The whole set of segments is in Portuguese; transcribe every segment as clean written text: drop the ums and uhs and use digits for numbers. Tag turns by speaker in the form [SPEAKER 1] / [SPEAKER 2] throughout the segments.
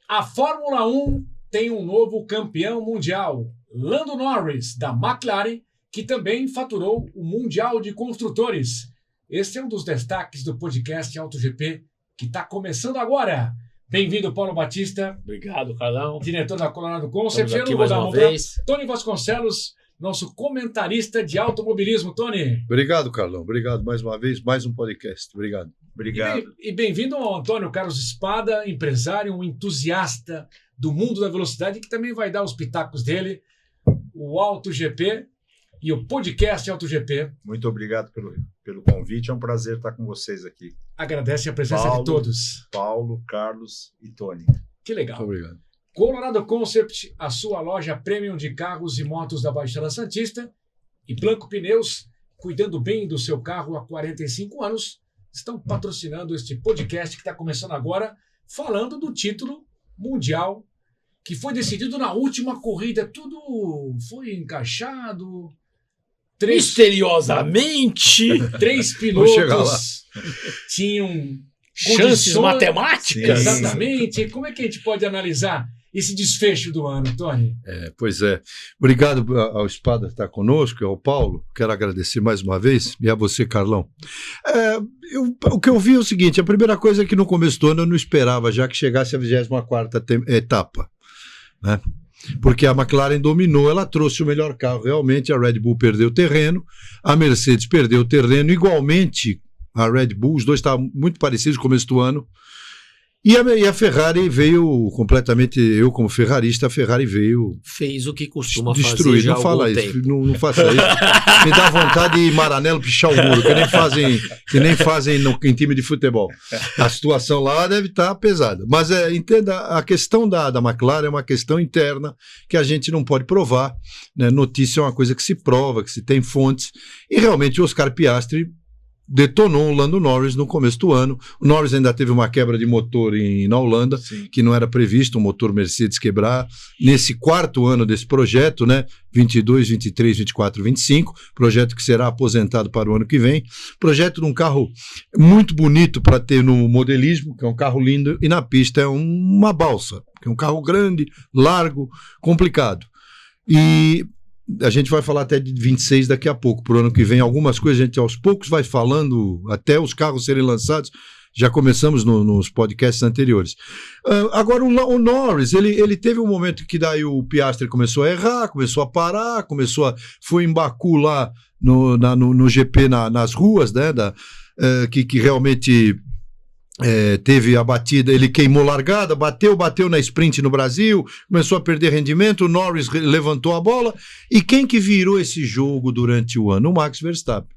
[SPEAKER 1] A Fórmula 1 tem um novo campeão mundial, Lando Norris, da McLaren, que também faturou o Mundial de Construtores. Esse é um dos destaques do podcast AutoGP, que está começando agora. Bem-vindo, Paulo Batista.
[SPEAKER 2] Obrigado, Carlão.
[SPEAKER 1] Diretor da Colorado Concept.
[SPEAKER 2] Estamos aqui mais uma vez.
[SPEAKER 1] Tony Vasconcelos, nosso comentarista de automobilismo. Tony.
[SPEAKER 3] Obrigado, Carlão. Obrigado mais uma vez. Mais um podcast. Obrigado.
[SPEAKER 1] E bem-vindo ao Antônio Carlos Espada, empresário, um entusiasta do mundo da velocidade, que também vai dar os pitacos dele, o AutoGP e o podcast AutoGP.
[SPEAKER 4] Muito obrigado pelo convite. É um prazer estar com vocês aqui.
[SPEAKER 1] Agradece a presença de todos.
[SPEAKER 4] Paulo, Carlos e Tony.
[SPEAKER 1] Que legal.
[SPEAKER 3] Muito obrigado.
[SPEAKER 1] Colorado Concept, a sua loja premium de carros e motos da Baixada Santista, e Blanco Pneus, cuidando bem do seu carro há 45 anos, estão patrocinando este podcast que está começando agora, falando do título mundial, que foi decidido na última corrida. Tudo foi encaixado.
[SPEAKER 2] Misteriosamente,
[SPEAKER 1] 3 pilotos tinham
[SPEAKER 2] chances matemáticas.
[SPEAKER 1] Exatamente. Como é que a gente pode analisar esse desfecho do ano, Tony?
[SPEAKER 3] Pois é. Obrigado ao Espada estar conosco, ao Paulo. Quero agradecer mais uma vez. E a você, Carlão. O que eu vi é o seguinte: a primeira coisa é que no começo do ano eu não esperava já que chegasse a 24ª etapa, né? Porque a McLaren dominou, ela trouxe o melhor carro. Realmente a Red Bull perdeu terreno, a Mercedes perdeu terreno, igualmente a Red Bull, os dois estavam muito parecidos no começo do ano. E a Ferrari veio completamente, eu como ferrarista, a Ferrari veio...
[SPEAKER 2] Fez o que costuma
[SPEAKER 3] destruir.
[SPEAKER 2] fazer já
[SPEAKER 3] não fala isso,
[SPEAKER 2] tempo.
[SPEAKER 3] não faça isso. Me dá vontade de Maranello pichar o muro, que nem fazem em time de futebol. A situação lá deve estar pesada. Mas entenda, a questão da McLaren é uma questão interna que a gente não pode provar, né? Notícia é uma coisa que se prova, que se tem fontes. E realmente o Oscar Piastri detonou o Lando Norris no começo do ano. O Norris ainda teve uma quebra de motor na Holanda, sim, que não era previsto, um motor Mercedes quebrar. Nesse quarto ano desse projeto, né, 22, 23, 24, 25, projeto que será aposentado para o ano que vem. Projeto de um carro muito bonito para ter no modelismo, que é um carro lindo, e na pista é uma balsa, que é um carro grande, largo, complicado. E a gente vai falar até de 26 daqui a pouco, para o ano que vem. Algumas coisas a gente aos poucos vai falando, até os carros serem lançados. Já começamos nos podcasts anteriores. Agora, o Norris, ele teve um momento que daí o Piastri começou a errar, começou a parar, foi em Baku lá no GP nas ruas, né, que realmente... teve a batida, ele queimou largada, bateu na sprint no Brasil, começou a perder rendimento, o Norris levantou a bola, e quem que virou esse jogo durante o ano? O Max Verstappen.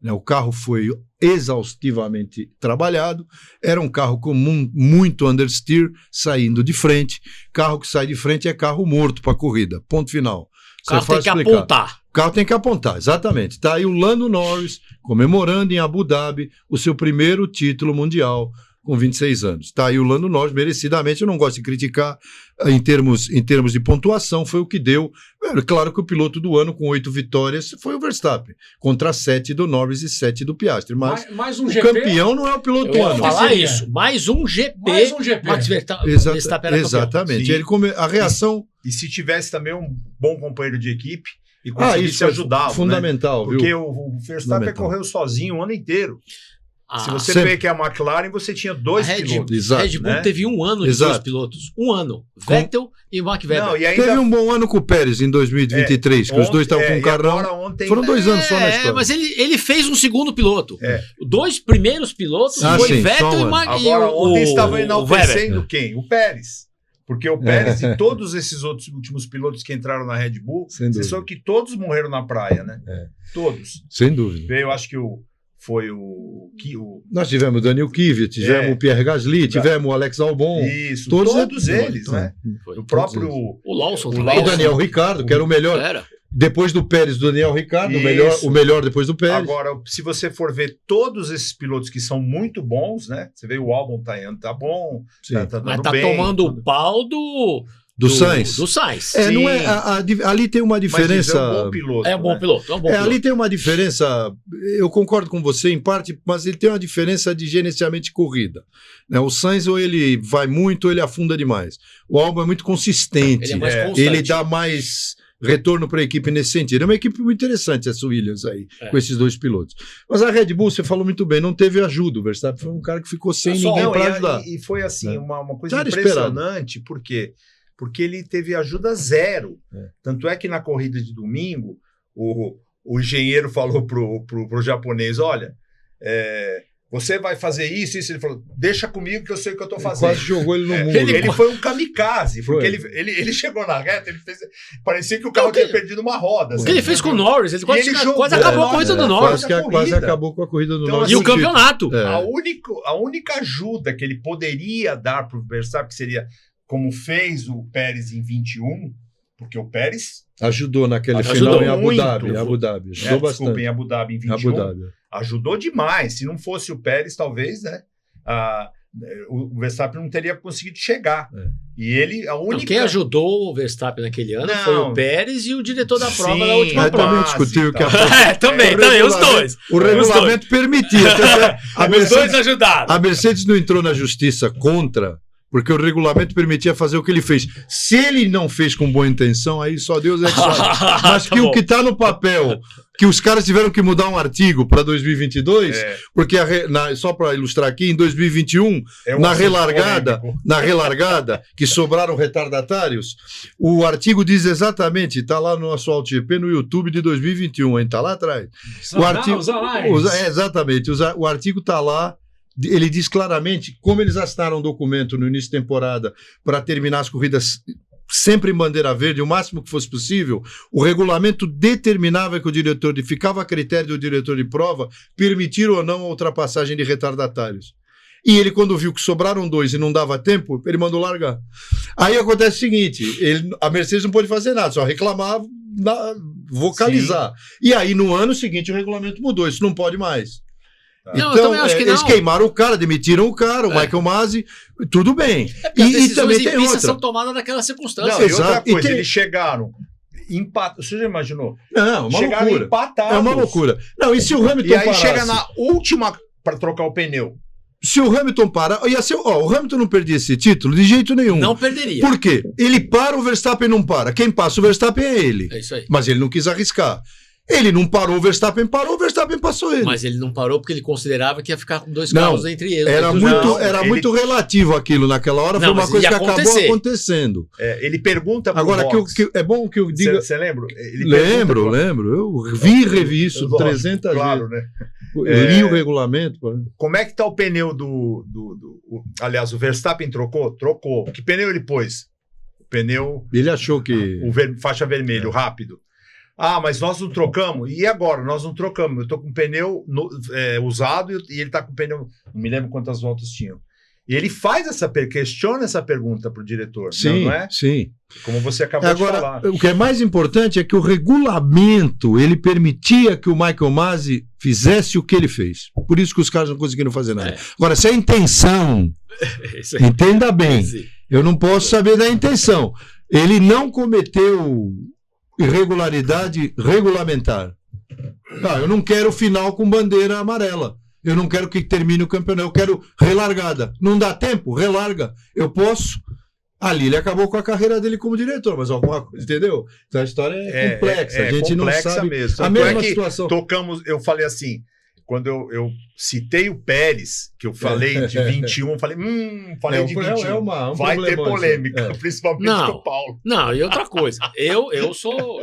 [SPEAKER 3] O carro foi exaustivamente trabalhado, era um carro com muito understeer, saindo de frente. Carro que sai de frente é carro morto para a corrida, ponto final.
[SPEAKER 2] O carro tem que apontar.
[SPEAKER 3] O carro tem que apontar, exatamente. Está aí o Lando Norris comemorando em Abu Dhabi o seu primeiro título mundial com 26 anos. Está aí o Lando Norris, merecidamente. Eu não gosto de criticar em termos de pontuação, foi o que deu. Claro que o piloto do ano com 8 vitórias foi o Verstappen, contra 7 do Norris e 7 do Piastri. Mas
[SPEAKER 1] mais um
[SPEAKER 3] o
[SPEAKER 1] GP,
[SPEAKER 3] campeão não é o piloto do ano.
[SPEAKER 2] Falar isso, mais um GP. Max Verstappen
[SPEAKER 3] exatamente. A reação...
[SPEAKER 4] E se tivesse também um bom companheiro de equipe e conseguisse ajudá-lo,
[SPEAKER 3] fundamental,
[SPEAKER 4] né? Porque
[SPEAKER 3] viu?
[SPEAKER 4] o Verstappen correu sozinho o ano inteiro. Se você
[SPEAKER 3] sempre.
[SPEAKER 4] pega a McLaren, você tinha 2 pilotos.
[SPEAKER 3] Exato,
[SPEAKER 2] Red Bull teve um ano de 2 pilotos. Um ano. Vettel e Mark Webber.
[SPEAKER 4] Não, e ainda...
[SPEAKER 3] Teve um bom ano com o Pérez em 2023, que os dois estavam com um carrão. Foram 2 anos só na história.
[SPEAKER 2] Mas ele fez um segundo piloto. 2 primeiros pilotos foi Vettel e Mark Webber.
[SPEAKER 4] Agora, ontem estavam enaltecendo quem? O Pérez. Porque o Pérez e todos esses outros últimos pilotos que entraram na Red Bull, vocês sabem que todos morreram na praia, né? Todos.
[SPEAKER 3] Sem dúvida.
[SPEAKER 4] Eu acho que
[SPEAKER 3] Nós tivemos o Daniel Kvyat, tivemos o Pierre Gasly, tivemos o Alex Albon.
[SPEAKER 4] Isso, todos eles, né? O próprio...
[SPEAKER 2] O Lawson
[SPEAKER 3] também. O Daniel Ricciardo, que era o melhor. Depois do Pérez, do Daniel Ricciardo, o melhor depois do Pérez.
[SPEAKER 4] Agora, se você for ver todos esses pilotos que são muito bons, né? Você vê o Albon tá bom, tá
[SPEAKER 2] mas tá bem, tomando o pau
[SPEAKER 3] Do Sainz?
[SPEAKER 2] Do Sainz.
[SPEAKER 3] Não é, ali tem uma diferença.
[SPEAKER 4] Mas é um bom piloto.
[SPEAKER 2] É um bom piloto.
[SPEAKER 3] Ali tem uma diferença. Eu concordo com você em parte, mas ele tem uma diferença de gerenciamento de corrida. Né? O Sainz, ou ele vai muito, ou ele afunda demais. O Albon é muito consistente.
[SPEAKER 2] Ele é mais constante.
[SPEAKER 3] Ele dá mais retorno para a equipe nesse sentido. É uma equipe muito interessante, essa Williams aí, com esses dois pilotos. Mas a Red Bull, você falou muito bem, não teve ajuda. O Verstappen foi um cara que ficou sem ninguém para ajudar.
[SPEAKER 4] E foi assim, uma coisa impressionante, por quê? Porque ele teve ajuda zero. Tanto é que na corrida de domingo, o engenheiro falou pro japonês, olha, você vai fazer isso. Ele falou, deixa comigo que eu sei o que eu tô fazendo.
[SPEAKER 3] Quase jogou ele no mundo.
[SPEAKER 4] Ele foi um kamikaze, porque ele chegou na reta, parecia que o carro tinha perdido uma roda.
[SPEAKER 2] O que ele fez com o Norris, ele quase acabou a corrida do Norris.
[SPEAKER 3] Quase acabou com a corrida do Norris.
[SPEAKER 2] E o campeonato.
[SPEAKER 4] A única ajuda que ele poderia dar pro Verstappen, que seria como fez o Pérez em 21, porque o Pérez
[SPEAKER 3] ajudou naquele final em Abu Dhabi. Ajudou bastante.
[SPEAKER 4] Desculpa, em Abu Dhabi em 21. Ajudou demais. Se não fosse o Pérez, talvez, né? O Verstappen não teria conseguido chegar. E ele, a única...
[SPEAKER 2] Quem ajudou o Verstappen naquele ano foi o Pérez e o diretor da prova na última prova.
[SPEAKER 3] Também discutiu que
[SPEAKER 2] também, os dois.
[SPEAKER 3] O regulamento permitia.
[SPEAKER 2] Os dois ajudaram.
[SPEAKER 3] A Mercedes não entrou na justiça contra, porque o regulamento permitia fazer o que ele fez. Se ele não fez com boa intenção, aí só Deus é que sabe. Mas que o que está no papel, que os caras tiveram que mudar um artigo para 2022, porque só para ilustrar aqui, em 2021, na relargada, que sobraram retardatários, o artigo diz exatamente, está lá no nosso AutoGP no YouTube de 2021, está lá atrás. Exatamente, o artigo está lá. Ele diz claramente, como eles assinaram um documento no início da temporada para terminar as corridas sempre em bandeira verde, o máximo que fosse possível, o regulamento determinava que o diretor ficava a critério do diretor de prova permitir ou não a ultrapassagem de retardatários. E ele, quando viu que sobraram 2 e não dava tempo, ele mandou largar. Aí acontece o seguinte, a Mercedes não pôde fazer nada, só reclamar, vocalizar. Sim. E aí, no ano seguinte, o regulamento mudou, isso não pode mais.
[SPEAKER 2] Não,
[SPEAKER 3] então,
[SPEAKER 2] acho que
[SPEAKER 3] eles queimaram o cara, demitiram o cara, o Michael Masi, tudo bem.
[SPEAKER 2] E também tem outra. São tomadas naquela circunstância.
[SPEAKER 4] Não, e outra coisa, eles chegaram, você já imaginou?
[SPEAKER 3] Não, uma
[SPEAKER 4] chegaram
[SPEAKER 3] loucura.
[SPEAKER 4] Empatados.
[SPEAKER 3] É uma loucura. Não, e se o Hamilton
[SPEAKER 4] E aí
[SPEAKER 3] parasse?
[SPEAKER 4] chega na última para trocar o pneu.
[SPEAKER 3] Se o Hamilton parar, o Hamilton não perdia esse título de jeito nenhum.
[SPEAKER 2] Não perderia.
[SPEAKER 3] Por quê? Ele para, o Verstappen não para. Quem passa o Verstappen é ele.
[SPEAKER 2] É isso aí.
[SPEAKER 3] Mas ele não quis arriscar. Ele não parou, o Verstappen parou, o Verstappen passou ele.
[SPEAKER 2] Mas ele não parou porque ele considerava que ia ficar com 2 carros entre eles.
[SPEAKER 3] Era muito relativo aquilo naquela hora, foi uma coisa que acabou acontecendo.
[SPEAKER 4] Ele pergunta pro
[SPEAKER 3] Agora,
[SPEAKER 4] Box.
[SPEAKER 3] é bom que eu diga...
[SPEAKER 4] Você lembra?
[SPEAKER 3] Lembro. Eu vi e revi isso 300
[SPEAKER 4] claro,
[SPEAKER 3] vezes.
[SPEAKER 4] Né?
[SPEAKER 3] Li o regulamento.
[SPEAKER 4] Como é que tá o pneu aliás, o Verstappen trocou? Trocou. Que pneu ele pôs? O pneu...
[SPEAKER 3] Ele achou que...
[SPEAKER 4] Faixa vermelho, rápido. Mas nós não trocamos. E agora? Nós não trocamos. Eu tô com o pneu usado e ele tá com o pneu... Não me lembro quantas voltas tinham. E ele questiona essa pergunta pro diretor.
[SPEAKER 3] Sim,
[SPEAKER 4] não é?
[SPEAKER 3] Sim.
[SPEAKER 4] Como você acabou de falar.
[SPEAKER 3] O que é mais importante é que o regulamento, ele permitia que o Michael Masi fizesse o que ele fez. Por isso que os caras não conseguiram fazer nada. Agora, se a intenção... entenda bem. Eu não posso saber da intenção. Ele não cometeu... irregularidade regulamentar. Eu não quero final com bandeira amarela. Eu não quero que termine o campeonato. Eu quero relargada. Não dá tempo? Relarga. Eu posso. Ali ele acabou com a carreira dele como diretor, mas alguma coisa, entendeu? Então a história é complexa. A gente não sabe
[SPEAKER 4] mesmo.
[SPEAKER 3] A mesma situação.
[SPEAKER 4] Eu falei assim, quando eu citei o Pérez, que eu falei de 21, eu falei, falei de 21. Vai ter polêmica, principalmente com o Paulo.
[SPEAKER 2] Não, e outra coisa, eu sou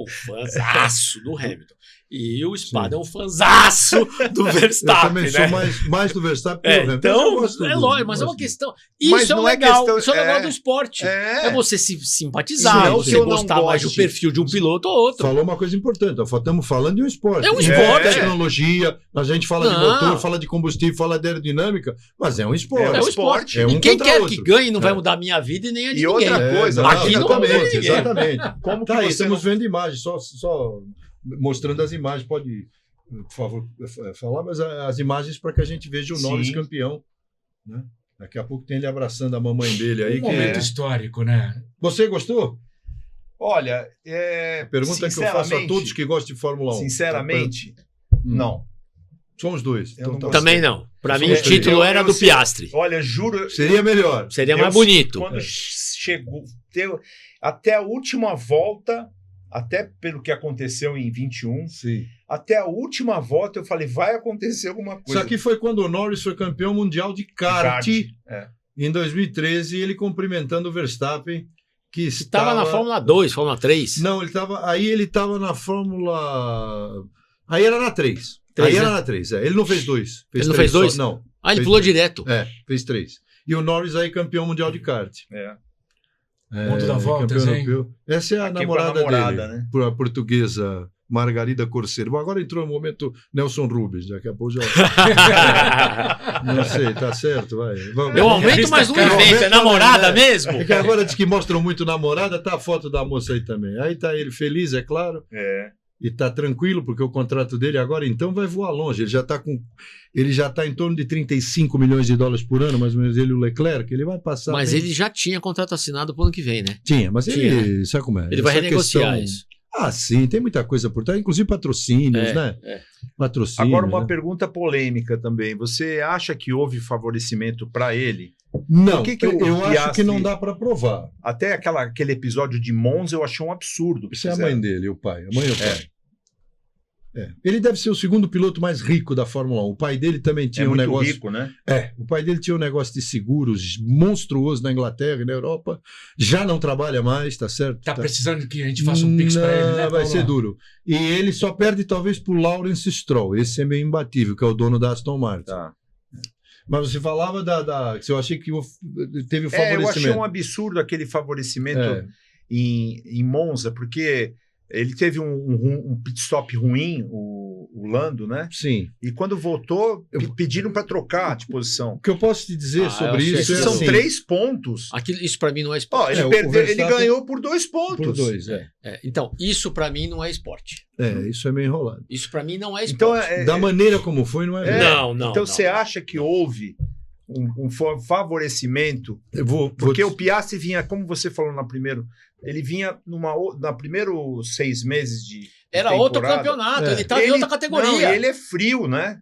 [SPEAKER 2] fãzaço do Hamilton. E o Espada é um fãzaço do Verstappen.
[SPEAKER 3] Eu também sou mais do Verstappen que do Hamilton.
[SPEAKER 2] Então, é lógico, mas é uma questão. Isso é legal. Isso é legal do esporte. É você se simpatizar, você gostar mais do perfil de um piloto ou outro.
[SPEAKER 3] Falou uma coisa importante. Estamos falando de um esporte.
[SPEAKER 2] É um esporte.
[SPEAKER 3] Tecnologia, a gente fala de motor, fala de combustível, fala de aerodinâmica, mas é um esporte.
[SPEAKER 2] É um esporte.
[SPEAKER 3] E
[SPEAKER 2] quem quer que ganhe não vai mudar a minha vida e nem a de ninguém.
[SPEAKER 4] E outra coisa,
[SPEAKER 2] aqui não muda ninguém.
[SPEAKER 3] Exatamente. Como que estamos vendo imagens, só mostrando as imagens, pode, por favor, falar, mas as imagens para que a gente veja o Norris campeão, né? Daqui a pouco tem ele abraçando a mamãe dele aí.
[SPEAKER 1] Momento histórico, né?
[SPEAKER 3] Você gostou?
[SPEAKER 4] Olha,
[SPEAKER 3] pergunta que eu faço a todos que gostam de Fórmula 1.
[SPEAKER 4] Sinceramente, não.
[SPEAKER 3] Somos dois. Então,
[SPEAKER 2] também não. Para mim, o título era do Piastri.
[SPEAKER 4] Olha, juro...
[SPEAKER 3] Seria melhor.
[SPEAKER 2] Seria mais bonito.
[SPEAKER 4] Quando chegou... Até a última volta, até pelo que aconteceu em 21,
[SPEAKER 3] sim.
[SPEAKER 4] Até a última volta eu falei, vai acontecer alguma coisa.
[SPEAKER 3] Isso aqui foi quando o Norris foi campeão mundial de kart. Em 2013, ele cumprimentando o Verstappen, que estava
[SPEAKER 2] na Fórmula 2, Fórmula 3.
[SPEAKER 3] Não, ele estava na Fórmula... Aí era na 3. Era na 3, Ele não fez 2.
[SPEAKER 2] Ele não fez 2?
[SPEAKER 3] Não.
[SPEAKER 2] Ele pulou 3. Direto.
[SPEAKER 3] Fez 3. E o Norris aí campeão mundial de kart.
[SPEAKER 1] Mundo da volta, hein?
[SPEAKER 3] Essa é a namorada dele, né? A portuguesa Margarida Corseiro. Agora entrou no momento Nelson Rubens, daqui a pouco já... Não sei, tá certo, vai.
[SPEAKER 2] Eu aumento mais um evento, é namorada mesmo?
[SPEAKER 3] É que agora diz que mostram muito namorada, tá a foto da moça aí também. Aí tá ele feliz, é claro. E tá tranquilo, porque o contrato dele agora então vai voar longe. Ele já tá em torno de 35 milhões de dólares por ano, mais ou menos, ele e o Leclerc, ele vai passar...
[SPEAKER 2] Mas ele já tinha contrato assinado pro ano que vem, né?
[SPEAKER 3] Tinha, mas ele... Sabe como é?
[SPEAKER 2] Ele vai renegociar isso.
[SPEAKER 3] Sim, tem muita coisa por trás, inclusive patrocínios, né? Patrocínios.
[SPEAKER 4] Agora uma pergunta polêmica também. Você acha que houve favorecimento para ele?
[SPEAKER 3] Não, eu acho que não dá para provar.
[SPEAKER 4] Até aquele episódio de Monza eu achei um absurdo.
[SPEAKER 3] Isso é a mãe dele, o pai. A mãe e o pai. Ele deve ser o segundo piloto mais rico da Fórmula 1. O pai dele também tinha um negócio...
[SPEAKER 4] rico, né?
[SPEAKER 3] O pai dele tinha um negócio de seguros monstruoso na Inglaterra e na Europa. Já não trabalha mais, tá certo?
[SPEAKER 1] Tá precisando que a gente faça um pix para ele, né?
[SPEAKER 3] Vai ser duro. E ele só perde talvez pro Lawrence Stroll. Esse é meio imbatível, que é o dono da Aston Martin.
[SPEAKER 4] Tá.
[SPEAKER 3] Mas você falava que eu achei que teve o favorecimento.
[SPEAKER 4] Eu achei um absurdo aquele favorecimento em Monza, porque... Ele teve um pit stop ruim, o Lando, né?
[SPEAKER 3] Sim.
[SPEAKER 4] E quando voltou, pediram para trocar de posição.
[SPEAKER 3] O que eu posso te dizer sobre isso
[SPEAKER 4] são 3 pontos.
[SPEAKER 2] Isso para mim não é esporte.
[SPEAKER 4] Ele ganhou por 2 pontos.
[SPEAKER 3] Por 2,
[SPEAKER 2] Então, isso para mim não é esporte.
[SPEAKER 3] Isso é meio enrolado.
[SPEAKER 2] Isso para mim não é esporte.
[SPEAKER 3] Então, da maneira como foi, não é.
[SPEAKER 2] Não.
[SPEAKER 4] Então você acha que houve um favorecimento? Porque o Piastri vinha, como você falou no primeiro... Ele vinha na primeiros 6 meses de
[SPEAKER 2] Era
[SPEAKER 4] temporada.
[SPEAKER 2] outro campeonato, ele estava em outra categoria.
[SPEAKER 4] Não, ele é frio, né?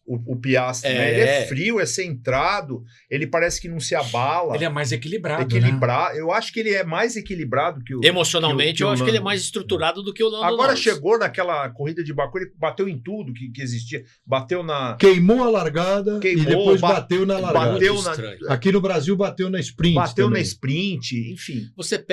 [SPEAKER 4] O Piastri, né? Ele é frio, é centrado, ele parece que não se abala.
[SPEAKER 1] Ele é mais equilibrado,
[SPEAKER 4] né? Eu acho que ele é mais equilibrado que o...
[SPEAKER 2] Emocionalmente, eu acho que ele é mais estruturado do que o Lando
[SPEAKER 4] Agora
[SPEAKER 2] Norris.
[SPEAKER 4] chegou naquela corrida de Baku, ele bateu em tudo que existia. Bateu na...
[SPEAKER 3] Queimou a largada e depois bateu na largada. Aqui no Brasil bateu na sprint.
[SPEAKER 4] Bateu na sprint, enfim.
[SPEAKER 2] Você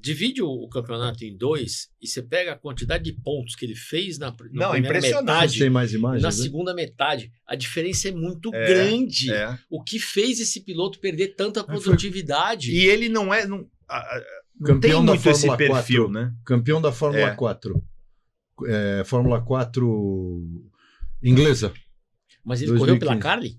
[SPEAKER 2] divide o campeonato em 2 e você pega a quantidade de pontos que ele fez na primeira metade.
[SPEAKER 3] Tem mais imagens,
[SPEAKER 2] na segunda metade. A diferença é muito grande. O que fez esse piloto perder tanta produtividade?
[SPEAKER 4] E ele não é... Não tem muito esse perfil,
[SPEAKER 3] 4,
[SPEAKER 4] né?
[SPEAKER 3] Campeão da Fórmula 4. Fórmula 4 inglesa.
[SPEAKER 2] Mas ele 2015. Correu pela Carly?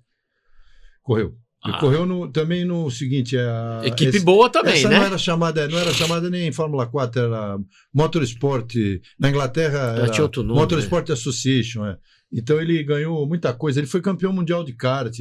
[SPEAKER 3] Correu. Ele correu também no seguinte...
[SPEAKER 2] Equipe boa também,
[SPEAKER 3] essa
[SPEAKER 2] né?
[SPEAKER 3] Não era chamada nem Fórmula 4, era Motorsport. Na Inglaterra era
[SPEAKER 2] tinha outro nome,
[SPEAKER 3] Motorsport Association. Então ele ganhou muita coisa. Ele foi campeão mundial de kart.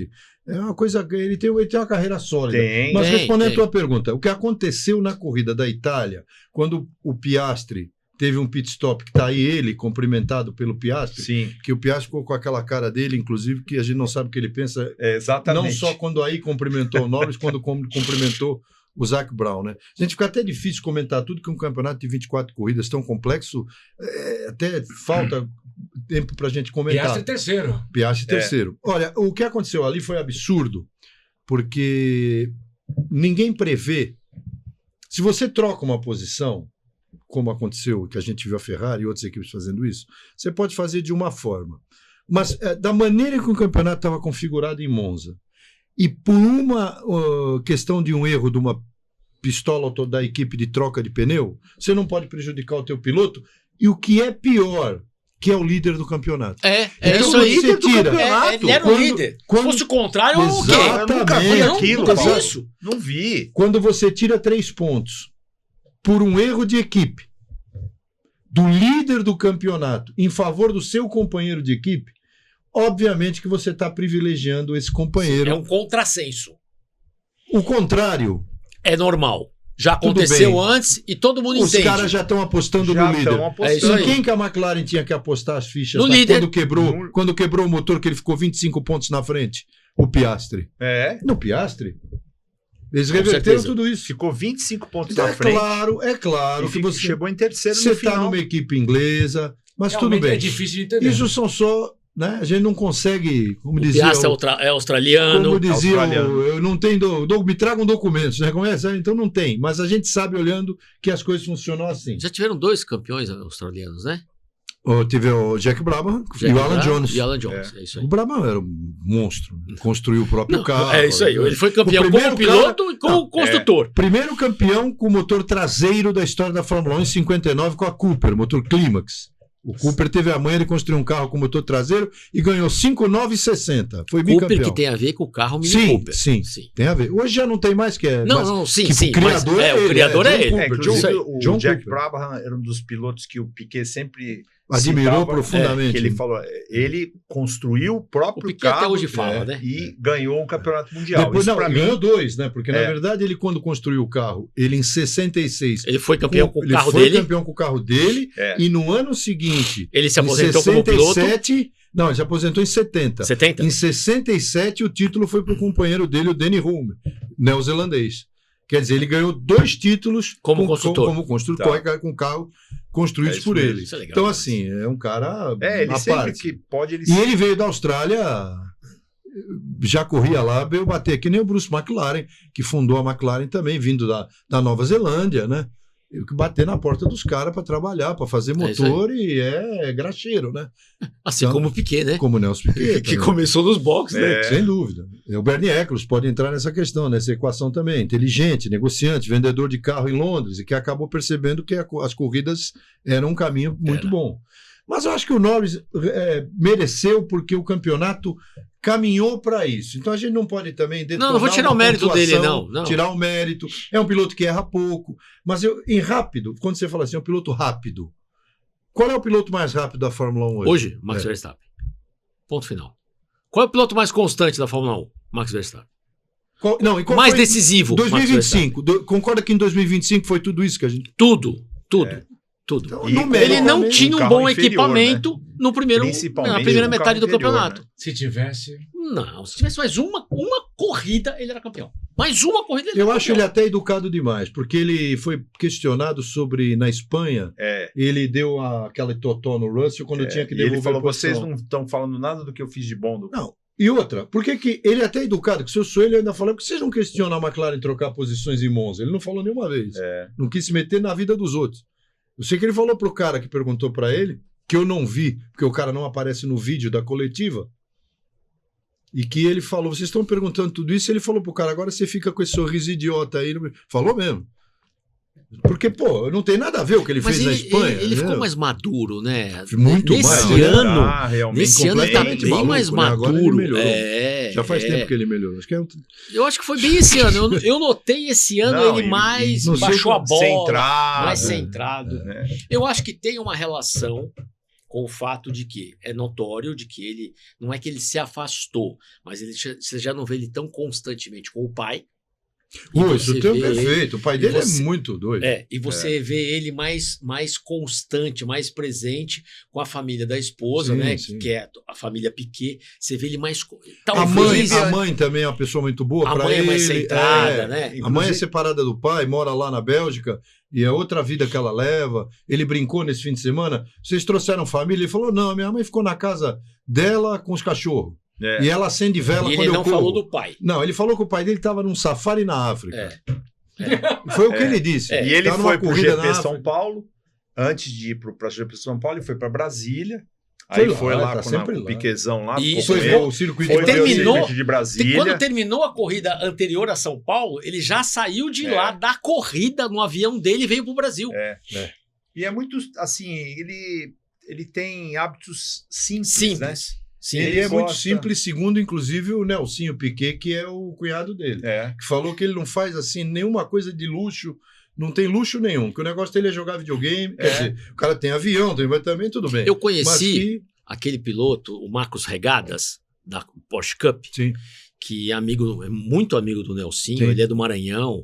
[SPEAKER 3] É uma coisa... Ele tem uma carreira sólida. Mas respondendo a tua pergunta, o que aconteceu na corrida da Itália, quando o Piastri teve um pit stop, que está aí ele cumprimentado pelo Piastri,
[SPEAKER 4] sim,
[SPEAKER 3] que o Piastri ficou com aquela cara dele, inclusive, que a gente não sabe o que ele pensa.
[SPEAKER 4] Exatamente.
[SPEAKER 3] Não só quando aí cumprimentou o Norris, quando cumprimentou o Zac Brown, né? A gente fica até difícil comentar tudo, que um campeonato de 24 corridas tão complexo, até falta tempo para a gente comentar. Piastri terceiro. Olha, o que aconteceu ali foi absurdo, porque ninguém prevê. Se você troca uma posição, como aconteceu, que a gente viu a Ferrari e outras equipes fazendo isso, você pode fazer de uma forma. Mas da maneira que o campeonato estava configurado em Monza, e por uma questão de um erro de uma pistola da equipe de troca de pneu, você não pode prejudicar o teu piloto, e o que é pior, que é o líder do campeonato.
[SPEAKER 2] Então,
[SPEAKER 3] isso aí. Você tira.
[SPEAKER 2] Ele era o líder. Se fosse o contrário, o quê?
[SPEAKER 3] Eu nunca vi
[SPEAKER 4] aquilo.
[SPEAKER 2] Nunca vi isso.
[SPEAKER 4] Não vi.
[SPEAKER 3] Quando você tira 3 pontos por um erro de equipe do líder do campeonato em favor do seu companheiro de equipe, obviamente que você está privilegiando esse companheiro.
[SPEAKER 2] É um contrassenso.
[SPEAKER 3] O contrário
[SPEAKER 2] é normal. Já aconteceu antes e todo mundo entende.
[SPEAKER 3] Os caras já estão apostando no líder. Em quem que a McLaren tinha que apostar as fichas?
[SPEAKER 2] No líder.
[SPEAKER 3] Quando quebrou o motor, que ele ficou 25 pontos na frente. O Piastri. No Piastri? Eles reverteram tudo isso.
[SPEAKER 4] Ficou 25 pontos na frente.
[SPEAKER 3] É claro que você
[SPEAKER 4] chegou em terceiro no final.
[SPEAKER 3] Você está numa equipe inglesa, mas tudo bem.
[SPEAKER 1] É difícil de entender.
[SPEAKER 3] Isso são só... Né? A gente não consegue, como dizia...
[SPEAKER 2] Piastri é australiano.
[SPEAKER 3] Como dizia, eu não tenho... me tragam documentos, né? Então não tem. Mas a gente sabe olhando que as coisas funcionam assim.
[SPEAKER 2] Já tiveram 2 campeões australianos, né?
[SPEAKER 3] Tive o Jack Brabham e o Alan Jones.
[SPEAKER 2] E Alan Jones, é isso aí.
[SPEAKER 3] O Brabham era um monstro. Construiu o próprio carro.
[SPEAKER 2] É isso aí. Ele foi campeão como piloto e como construtor.
[SPEAKER 3] Primeiro campeão com o motor traseiro da história da Fórmula 1 em 59 com a Cooper, motor Climax. O Cooper teve a manha de construir um carro com motor traseiro e ganhou 5,960. Foi bicampeão.
[SPEAKER 2] Cooper que tem a ver com o carro Mini Cooper.
[SPEAKER 3] Sim, tem a ver. Hoje já não tem mais que é...
[SPEAKER 2] Sim.
[SPEAKER 3] O criador
[SPEAKER 2] o criador é ele.
[SPEAKER 4] O Jack Brabham era um dos pilotos que o Piquet sempre...
[SPEAKER 3] admirou profundamente.
[SPEAKER 4] Que ele falou, ele construiu o próprio carro
[SPEAKER 2] até hoje fala, né?
[SPEAKER 4] E ganhou um campeonato mundial.
[SPEAKER 3] Depois, ganhou 2, né? Porque na verdade ele quando construiu o carro, ele em 66
[SPEAKER 2] ele foi campeão com o carro dele.
[SPEAKER 3] Ele foi campeão com o carro dele e no ano seguinte
[SPEAKER 2] ele se aposentou
[SPEAKER 3] em 67,
[SPEAKER 2] como piloto.
[SPEAKER 3] Não, ele se aposentou em 70. Em 67 o título foi para o companheiro dele, o Danny Hulme, neozelandês. Quer dizer, ele ganhou 2 títulos
[SPEAKER 2] como construtor.
[SPEAKER 3] Como construtor com carro construídos por ele.
[SPEAKER 2] Isso é legal,
[SPEAKER 3] então, assim, é um cara
[SPEAKER 4] ele sempre parte. Que pode...
[SPEAKER 3] E ele veio da Austrália, já corria lá, veio bater, que nem o Bruce McLaren, que fundou a McLaren também, vindo da Nova Zelândia, né? Bater na porta dos caras para trabalhar, para fazer motor e é graxeiro, né?
[SPEAKER 2] Assim então, como o Piquet, né?
[SPEAKER 3] Como o Nelson Piquet.
[SPEAKER 2] Que começou nos boxes, né?
[SPEAKER 3] Sem dúvida. O Bernie Eccles pode entrar nessa questão, nessa equação também. Inteligente, negociante, vendedor de carro em Londres e que acabou percebendo que as corridas eram um caminho muito bom. Mas eu acho que o Norris mereceu porque o campeonato caminhou para isso. Então a gente não pode também
[SPEAKER 2] não vou tirar o mérito dele, não.
[SPEAKER 3] Tirar o mérito. É um piloto que erra pouco. Mas em rápido, quando você fala assim, é um piloto rápido. Qual é o piloto mais rápido da Fórmula 1 hoje?
[SPEAKER 2] Hoje, Max Verstappen. Ponto final. Qual é o piloto mais constante da Fórmula 1? Max Verstappen.
[SPEAKER 3] Qual
[SPEAKER 2] mais decisivo?
[SPEAKER 3] 2025. Concorda que em 2025 foi tudo isso que a gente...
[SPEAKER 2] Tudo.
[SPEAKER 3] Então,
[SPEAKER 2] ele não tinha um bom equipamento, né? na primeira metade do campeonato.
[SPEAKER 1] Né? Se tivesse
[SPEAKER 2] mais uma corrida, ele era campeão. Mais uma corrida, ele
[SPEAKER 3] Eu acho ele até educado demais, porque ele foi questionado sobre, na Espanha, ele deu aquela totó no Russell quando tinha que devolver.
[SPEAKER 4] Ele falou, vocês não estão falando nada do que eu fiz de bom.
[SPEAKER 3] Não. E outra, por que ele é até educado, que se eu sou ele, eu ainda falei, por que vocês não questionam a McLaren trocar posições em Monza? Ele não falou nenhuma vez. Não quis se meter na vida dos outros. Eu sei que ele falou pro cara que perguntou para ele, que eu não vi, porque o cara não aparece no vídeo da coletiva, e que ele falou, vocês estão perguntando tudo isso, ele falou pro cara, agora você fica com esse sorriso idiota aí. Falou mesmo. Porque, pô, não tem nada a ver o que ele fez na Espanha.
[SPEAKER 2] Ele ficou mais maduro, né?
[SPEAKER 3] Muito mais.
[SPEAKER 2] Nesse ano ele tá bem maluco, mais maduro. Agora ele melhorou.
[SPEAKER 3] Já faz tempo que ele melhorou.
[SPEAKER 2] Eu acho que foi bem esse ano. Eu notei esse ano ele mais baixou a bola, mais centrado. Eu acho que tem uma relação com o fato de que é notório de que ele, não é que ele se afastou, mas você já não vê ele tão constantemente com o pai.
[SPEAKER 3] Isso é perfeito. O pai dele é muito doido.
[SPEAKER 2] E você vê ele mais constante, mais presente com a família da esposa, né? Sim. Que é a família Piquet. Você vê ele mais.
[SPEAKER 3] A mãe também é uma pessoa muito boa para ele. A mãe é mais
[SPEAKER 2] centrada, né?
[SPEAKER 3] A mãe é separada do pai, mora lá na Bélgica. E é outra vida que ela leva. Ele brincou nesse fim de semana. Vocês trouxeram família? Ele falou: não, minha mãe ficou na casa dela com os cachorros. E ela acende vela quando eu corro.
[SPEAKER 2] Ele não falou do pai.
[SPEAKER 3] Não, ele falou que o pai dele estava num safari na África. Foi o que ele disse.
[SPEAKER 4] E ele foi para o GP São Paulo. Antes de ir para o GP São Paulo, ele foi para Brasília. Aí foi lá com o Piquezão lá.
[SPEAKER 3] Foi o circuito
[SPEAKER 4] de Brasília.
[SPEAKER 2] Quando terminou a corrida anterior a São Paulo, ele já saiu de lá da corrida no avião dele e veio para o Brasil.
[SPEAKER 4] E é muito assim, ele tem hábitos simples. Né?
[SPEAKER 3] Sim, ele é muito simples, segundo inclusive o Nelsinho Piquet, que é o cunhado dele, que falou que ele não faz assim nenhuma coisa de luxo, não tem luxo nenhum, que o negócio dele é jogar videogame, quer dizer, o cara tem avião, tem também, tudo bem.
[SPEAKER 2] Eu conheci aquele piloto, o Marcos Regadas, Porsche Cup,
[SPEAKER 3] Sim.
[SPEAKER 2] que é muito amigo do Nelsinho,
[SPEAKER 3] Sim.
[SPEAKER 2] ele é do Maranhão.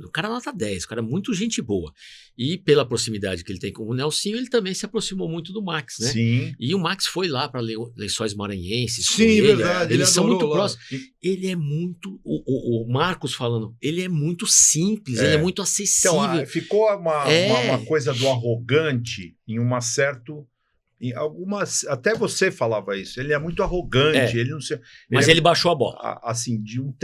[SPEAKER 2] O cara nota 10, o cara é muito gente boa. E pela proximidade que ele tem com o Nelsinho, ele também se aproximou muito do Max, né?
[SPEAKER 4] Sim.
[SPEAKER 2] E o Max foi lá para Lençóis Maranhenses.
[SPEAKER 3] Sim, verdade.
[SPEAKER 2] Eles são muito próximos. Ele é muito. O Marcos falando, ele é muito simples, ele é muito acessível.
[SPEAKER 4] Então, ficou uma coisa do arrogante em uma certa. Em algumas, até você falava isso. Ele é muito arrogante. Ele não sei,
[SPEAKER 2] mas ele baixou a bola.
[SPEAKER 4] Assim, de uns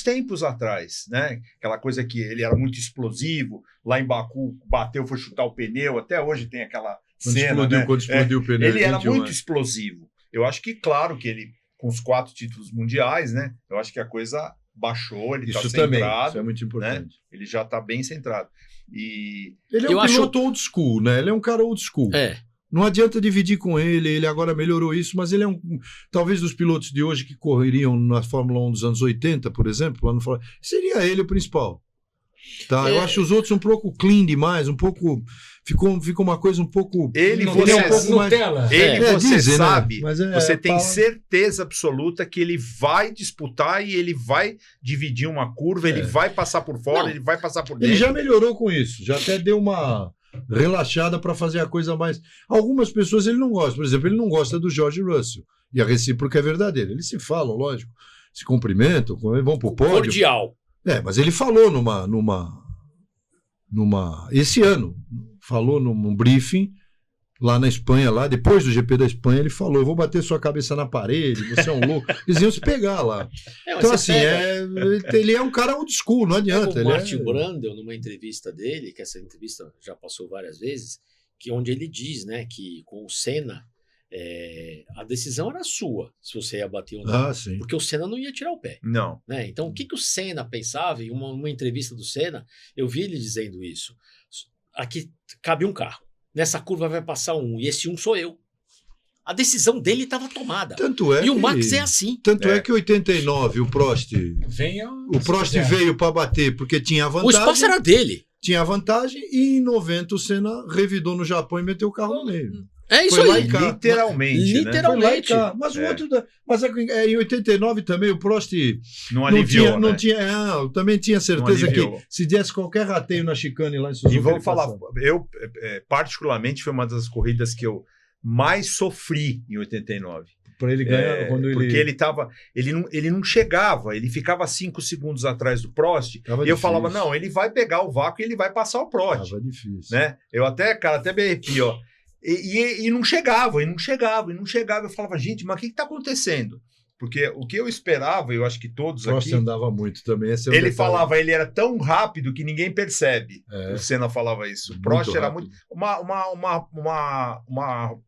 [SPEAKER 4] tempos atrás, né? Aquela coisa que ele era muito explosivo. Lá em Baku, bateu, foi chutar o pneu. Até hoje tem aquela cena.
[SPEAKER 3] Quando explodiu o pneu.
[SPEAKER 4] Ele era muito explosivo. Eu acho que, claro, que ele, com os 4 títulos mundiais, né? Eu acho que a coisa baixou. Ele está centrado. Também, isso
[SPEAKER 3] é muito importante.
[SPEAKER 4] Né? Ele já está bem centrado. E
[SPEAKER 3] ele é um piloto old school, né? Ele é um cara old school. Não adianta dividir com ele agora melhorou isso, mas ele é talvez dos pilotos de hoje que correriam na Fórmula 1 dos anos 80, por exemplo, lá no seria ele o principal. Tá? Eu acho os outros um pouco clean demais, um pouco ficou uma coisa um pouco
[SPEAKER 4] você sabe,
[SPEAKER 3] né?
[SPEAKER 4] Você tem certeza absoluta que ele vai disputar e ele vai dividir uma curva, ele vai passar por fora, ele vai passar por dentro.
[SPEAKER 3] Ele já melhorou com isso, já até deu uma relaxada para fazer a coisa mais. Algumas pessoas ele não gosta, por exemplo, ele não gosta do George Russell, e a recíproca é verdadeira. Eles se falam, lógico, se cumprimentam, vão pro pódio.
[SPEAKER 2] Cordial.
[SPEAKER 3] Mas ele falou esse ano, falou num briefing lá na Espanha, lá depois do GP da Espanha, ele falou: eu vou bater sua cabeça na parede, você é um louco. Eles iam se pegar lá. Então, assim, ele é um cara old school, não adianta.
[SPEAKER 2] O Martin Brundle, numa entrevista dele, que essa entrevista já passou várias vezes, que onde ele diz, né, que com o Senna, a decisão era sua, se você ia bater ou não.
[SPEAKER 3] Sim.
[SPEAKER 2] Porque o Senna não ia tirar o pé.
[SPEAKER 4] Não.
[SPEAKER 2] Né? Então, o que o Senna pensava, em uma entrevista do Senna, eu vi ele dizendo isso. Aqui cabe um carro. Nessa curva vai passar um, e esse um sou eu. A decisão dele estava tomada. E o Max é assim.
[SPEAKER 3] Tanto é que em 89 o Prost veio para bater porque tinha vantagem.
[SPEAKER 2] O espaço era dele.
[SPEAKER 3] Tinha vantagem e em 90 o Senna revidou no Japão e meteu o carro no meio.
[SPEAKER 2] É isso aí.
[SPEAKER 4] Literalmente.
[SPEAKER 3] Né? Foi lá e cá. Mas o outro. Mas em 89 também o Prost
[SPEAKER 4] não aliviou.
[SPEAKER 3] Eu também tinha certeza que se desse qualquer rateio na chicane lá em Suzuka.
[SPEAKER 4] E vou falar, eu particularmente foi uma das corridas que eu mais sofri em 89.
[SPEAKER 3] Para ele ganhar quando
[SPEAKER 4] porque ele não chegava, ele ficava 5 segundos atrás do Prost. E eu falava, não, ele vai pegar o vácuo e ele vai passar o Prost.
[SPEAKER 3] Tava difícil.
[SPEAKER 4] Né? Eu até me arrepio, ó. E não chegava. Eu falava, gente, mas o que está acontecendo? Porque o que eu esperava, eu acho que todos
[SPEAKER 3] aqui... O Prost andava muito também.
[SPEAKER 4] Ele falava, ele era tão rápido que ninguém percebe. O Senna falava isso. O Prost era muito... Uma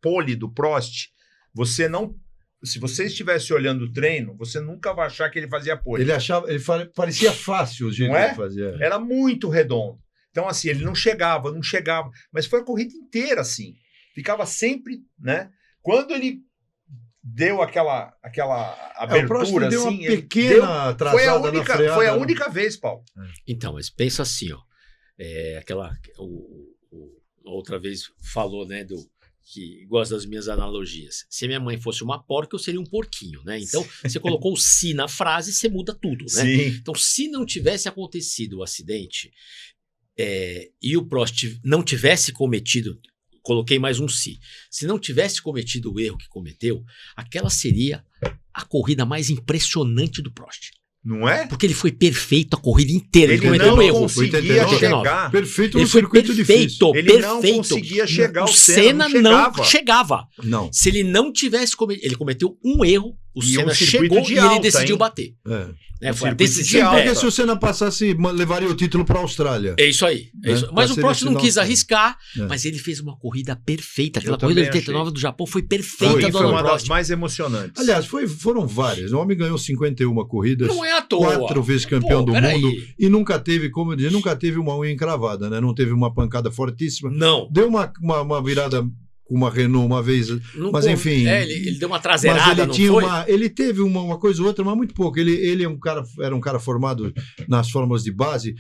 [SPEAKER 4] pole do Prost, você não... Se você estivesse olhando o treino, você nunca vai achar que ele fazia pole.
[SPEAKER 3] Parecia fácil o jeito que ele fazia.
[SPEAKER 4] Era muito redondo. Então, assim, ele não chegava. Mas foi a corrida inteira assim. Ficava sempre, né? Quando ele deu aquela abertura,
[SPEAKER 3] deu
[SPEAKER 4] assim,
[SPEAKER 3] uma pequena atrasada na freada.
[SPEAKER 4] Foi a única vez, Paulo.
[SPEAKER 2] Então, mas pensa assim, ó. Outra vez falou, né, que gosta das minhas analogias. Se minha mãe fosse uma porca, eu seria um porquinho, né? Então, você colocou o "se" na frase, você muda tudo, né?
[SPEAKER 4] Sim.
[SPEAKER 2] Então, se não tivesse acontecido o acidente e o Prost não tivesse cometido, coloquei mais um se não tivesse cometido o erro que cometeu, aquela seria a corrida mais impressionante do Prost.
[SPEAKER 4] Não é?
[SPEAKER 2] Porque ele foi perfeito a corrida inteira.
[SPEAKER 4] Ele cometeu um erro. Conseguia chegar.
[SPEAKER 3] Perfeito no circuito difícil.
[SPEAKER 4] Ele não conseguia chegar.
[SPEAKER 2] O Senna não chegava.
[SPEAKER 3] Não.
[SPEAKER 2] Se ele não tivesse cometido... Ele cometeu um erro, o Senna chegou e ele decidiu bater. Foi a decisão.
[SPEAKER 3] Porque se o Senna passasse, levaria o título para a Austrália.
[SPEAKER 2] É isso aí. Mas o Prost não quis arriscar, mas ele fez uma corrida perfeita. Aquela corrida de 89 do Japão foi perfeita.
[SPEAKER 4] Foi uma das mais emocionantes.
[SPEAKER 3] Aliás, foram várias. O homem ganhou 51 corridas.
[SPEAKER 2] Não é à toa.
[SPEAKER 3] 4 vezes campeão do mundo. E nunca teve, como eu disse, nunca teve uma unha encravada, né? Não teve uma pancada fortíssima.
[SPEAKER 2] Não.
[SPEAKER 3] Deu uma virada com uma Renault uma vez, mas enfim...
[SPEAKER 2] ele deu uma traseirada,
[SPEAKER 3] mas ele teve uma coisa ou outra, mas muito pouco. Ele era um cara formado nas fórmulas de base,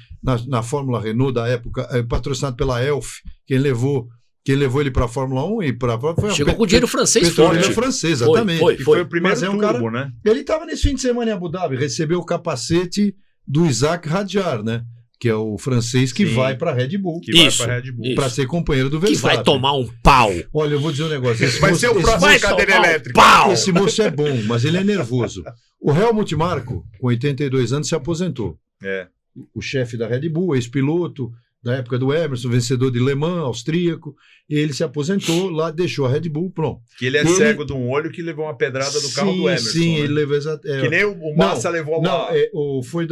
[SPEAKER 3] na Fórmula Renault da época, patrocinado pela Elf, quem levou Quem levou ele para a Fórmula 1 e para
[SPEAKER 2] chegou com dinheiro francês
[SPEAKER 3] forte. Francês, exatamente.
[SPEAKER 4] Foi o primeiro turbo, né?
[SPEAKER 3] Ele estava nesse fim de semana em Abu Dhabi, recebeu o capacete do Isaac Hadjar, né? Que é o francês que vai para a Red Bull. Para ser companheiro do Verstappen.
[SPEAKER 2] Que vai tomar um pau.
[SPEAKER 3] Olha, eu vou dizer um negócio.
[SPEAKER 4] Vai ser o próximo cadeira elétrica.
[SPEAKER 3] Esse moço é bom, mas ele é nervoso. O Helmut Marko, com 82 anos, se aposentou. O chefe da Red Bull, ex-piloto, da época do Emerson, vencedor de Le Mans, austríaco. Ele se aposentou lá, deixou a Red Bull, pronto.
[SPEAKER 4] Que ele é cego de um olho que levou uma pedrada do carro do Emerson.
[SPEAKER 3] Sim,
[SPEAKER 4] né?
[SPEAKER 3] Ele levou
[SPEAKER 4] que nem o Massa levou uma...
[SPEAKER 3] foi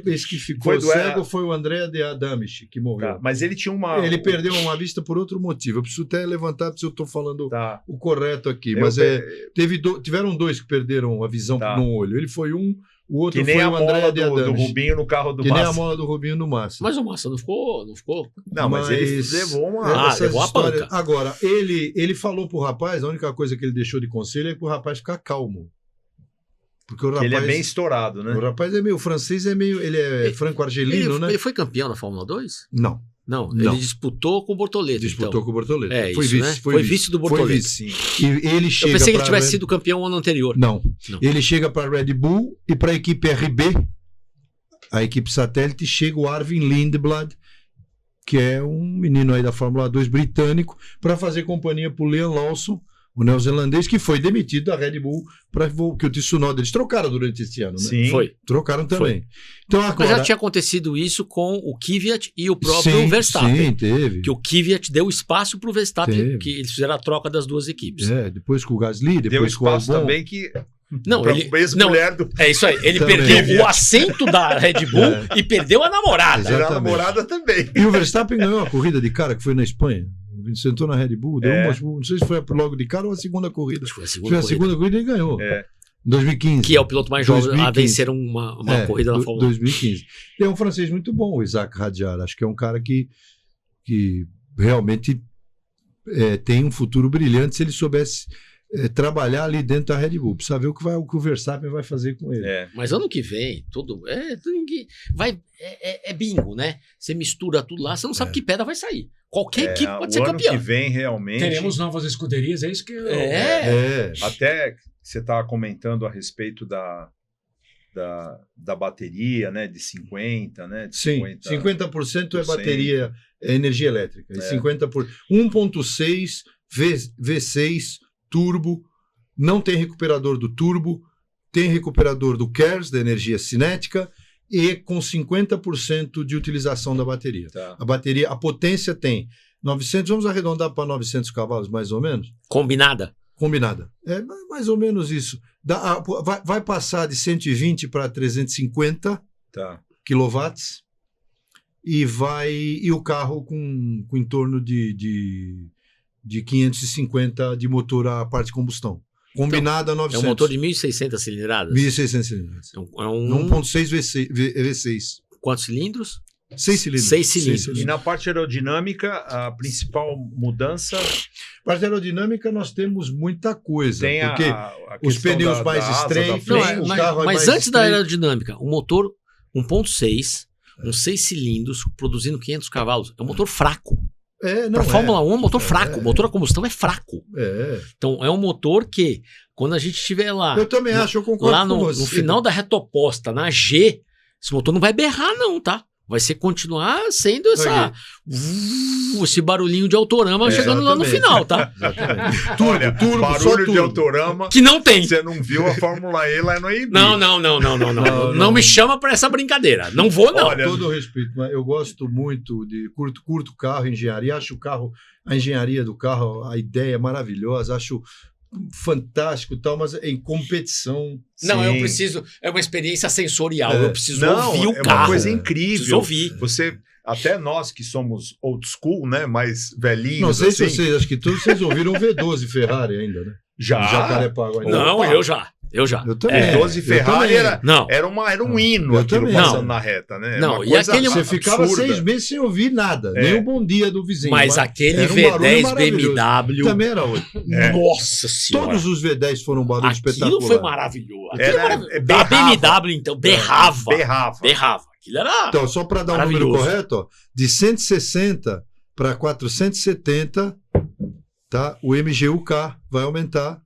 [SPEAKER 3] esse que ficou cego foi o André de Adamisch, que morreu.
[SPEAKER 4] Tá, mas ele tinha uma...
[SPEAKER 3] Ele perdeu uma vista por outro motivo. Eu preciso até levantar se eu estou falando o correto aqui. Mas tiveram dois que perderam a visão num olho. Ele foi um... O outro
[SPEAKER 4] que nem
[SPEAKER 3] foi
[SPEAKER 4] a
[SPEAKER 3] o André
[SPEAKER 4] mola
[SPEAKER 3] de Adamisch.
[SPEAKER 4] do Rubinho no carro do Massa.
[SPEAKER 3] Que nem a mola do Rubinho no Massa.
[SPEAKER 2] Mas o Massa não ficou?
[SPEAKER 4] Não, mas ele levou uma...
[SPEAKER 2] levou a panca.
[SPEAKER 3] Agora, ele falou pro rapaz, a única coisa que ele deixou de conselho é pro rapaz ficar calmo. Porque o rapaz...
[SPEAKER 4] Ele é bem estourado, né?
[SPEAKER 3] O rapaz é meio... O francês é meio... Ele é franco-argelino, né?
[SPEAKER 2] Ele foi campeão na Fórmula 2?
[SPEAKER 3] Não.
[SPEAKER 2] Não, ele disputou com o Bortoleto.
[SPEAKER 3] Com o Bortoleto.
[SPEAKER 2] Foi vice, né? Foi vice do Bortoleto.
[SPEAKER 3] Sim. E ele chega
[SPEAKER 2] eu pensei que ele tivesse sido campeão ano anterior.
[SPEAKER 3] Não. Ele chega para a Red Bull e para a equipe RB, a equipe satélite, chega o Arvin Lindblad, que é um menino aí da Fórmula 2 britânico, para fazer companhia para o Liam Lawson, o neozelandês, que foi demitido da Red Bull que o Tsunoda. Eles trocaram durante esse ano, né?
[SPEAKER 2] Sim. Foi.
[SPEAKER 3] Trocaram também. Então, agora...
[SPEAKER 2] Mas já tinha acontecido isso com o Kvyat e o próprio Verstappen.
[SPEAKER 3] Sim, teve.
[SPEAKER 2] Que o Kvyat deu espaço para o Verstappen, que eles fizeram a troca das duas equipes.
[SPEAKER 3] Depois com o Gasly, depois
[SPEAKER 4] deu
[SPEAKER 3] com o
[SPEAKER 4] espaço
[SPEAKER 3] Albon.
[SPEAKER 4] também que...
[SPEAKER 2] Não,
[SPEAKER 4] É
[SPEAKER 2] isso aí. Ele perdeu o assento da Red Bull e perdeu a namorada.
[SPEAKER 3] Exatamente.
[SPEAKER 4] A namorada também.
[SPEAKER 3] E o Verstappen ganhou a corrida de cara que foi na Espanha. Ele sentou na Red Bull, deu não sei se foi logo de cara ou a segunda corrida.
[SPEAKER 2] Acho que foi
[SPEAKER 3] a segunda corrida e ganhou. 2015.
[SPEAKER 2] Que é o piloto mais jovem a vencer uma corrida na Fórmula 1.
[SPEAKER 3] 2015. E é um francês muito bom, o Isaac Hadjar. Acho que é um cara que realmente tem um futuro brilhante se ele soubesse trabalhar ali dentro da Red Bull. Precisa ver o que o Verstappen vai fazer com ele.
[SPEAKER 2] Mas ano que vem, é bingo, né? Você mistura tudo lá, você não sabe que pedra vai sair. Qualquer equipe pode ser campeão.
[SPEAKER 4] Ano que vem, realmente...
[SPEAKER 1] Teremos novas escuderias, é isso que...
[SPEAKER 4] Até você estava comentando a respeito da bateria, né? De 50, né? De
[SPEAKER 3] Sim, 50% é bateria, é energia elétrica. E 50%... 1.6 V6 turbo, não tem recuperador do turbo, tem recuperador do KERS, da energia cinética, e com 50% de utilização da bateria. A bateria, a potência tem 900, vamos arredondar para 900 cavalos, mais ou menos?
[SPEAKER 2] Combinada.
[SPEAKER 3] É mais ou menos isso. Vai passar de 120 para 350 quilowatts e o carro com em torno de 550 de motor a parte de combustão. Combinada, então, 900.
[SPEAKER 2] É um motor de 1.600 cilindradas?
[SPEAKER 3] 1.600 cilindradas.
[SPEAKER 2] É um
[SPEAKER 3] 1.6 V6.
[SPEAKER 2] Quantos cilindros?
[SPEAKER 3] 6 cilindros.
[SPEAKER 2] 6 cilindros.
[SPEAKER 4] E na parte aerodinâmica, a principal mudança...
[SPEAKER 3] Na parte aerodinâmica, nós temos muita coisa.
[SPEAKER 4] Tem
[SPEAKER 3] porque os pneus mais estreitos...
[SPEAKER 2] Mas antes da aerodinâmica, o motor 1.6, 6 cilindros, produzindo 500 cavalos. É um motor fraco. Para a Fórmula 1 é um motor fraco. O motor a combustão é fraco. Então é um motor que, quando a gente estiver lá...
[SPEAKER 3] Eu também acho, eu concordo
[SPEAKER 2] lá no final da reta oposta, na G, esse motor não vai berrar não, tá? Vai ser continuar sendo esse barulhinho de autorama chegando lá no final, tá?
[SPEAKER 3] Exatamente.
[SPEAKER 4] Olha, barulho de autorama...
[SPEAKER 2] Que não tem.
[SPEAKER 4] Você não viu a Fórmula E lá no IB.
[SPEAKER 2] Não me chama para essa brincadeira. Não vou, não.
[SPEAKER 3] Olha, com todo respeito, mas eu gosto muito de... Curto carro, engenharia. Acho a engenharia do carro, a ideia é maravilhosa. Acho... fantástico e tal, mas em competição...
[SPEAKER 2] Não, eu preciso... É uma experiência sensorial. Eu preciso ouvir o carro.
[SPEAKER 4] É uma coisa incrível.
[SPEAKER 2] Preciso ouvir.
[SPEAKER 4] Até nós que somos old school, né? Mais velhinhos.
[SPEAKER 3] Não sei se vocês... Acho que todos vocês ouviram o V12 Ferrari ainda, né?
[SPEAKER 4] Já?
[SPEAKER 3] Jacarepaguá.
[SPEAKER 2] Não, eu já.
[SPEAKER 3] Eu também.
[SPEAKER 4] V12 Ferrari era um hino aquilo passando na reta, né?
[SPEAKER 2] Não, e aquele
[SPEAKER 3] você ficava 6 meses sem ouvir nada, nem o bom dia do vizinho.
[SPEAKER 2] Mas aquele V10 BMW
[SPEAKER 3] também era outro.
[SPEAKER 2] Nossa senhora.
[SPEAKER 3] Todos os V10 foram um barulho espetacular.
[SPEAKER 2] Aquilo foi maravilhoso. A BMW, então, berrava. Aquilo era
[SPEAKER 3] Então, só para dar um número correto, de 160 para 470, tá? O MGU-K vai aumentar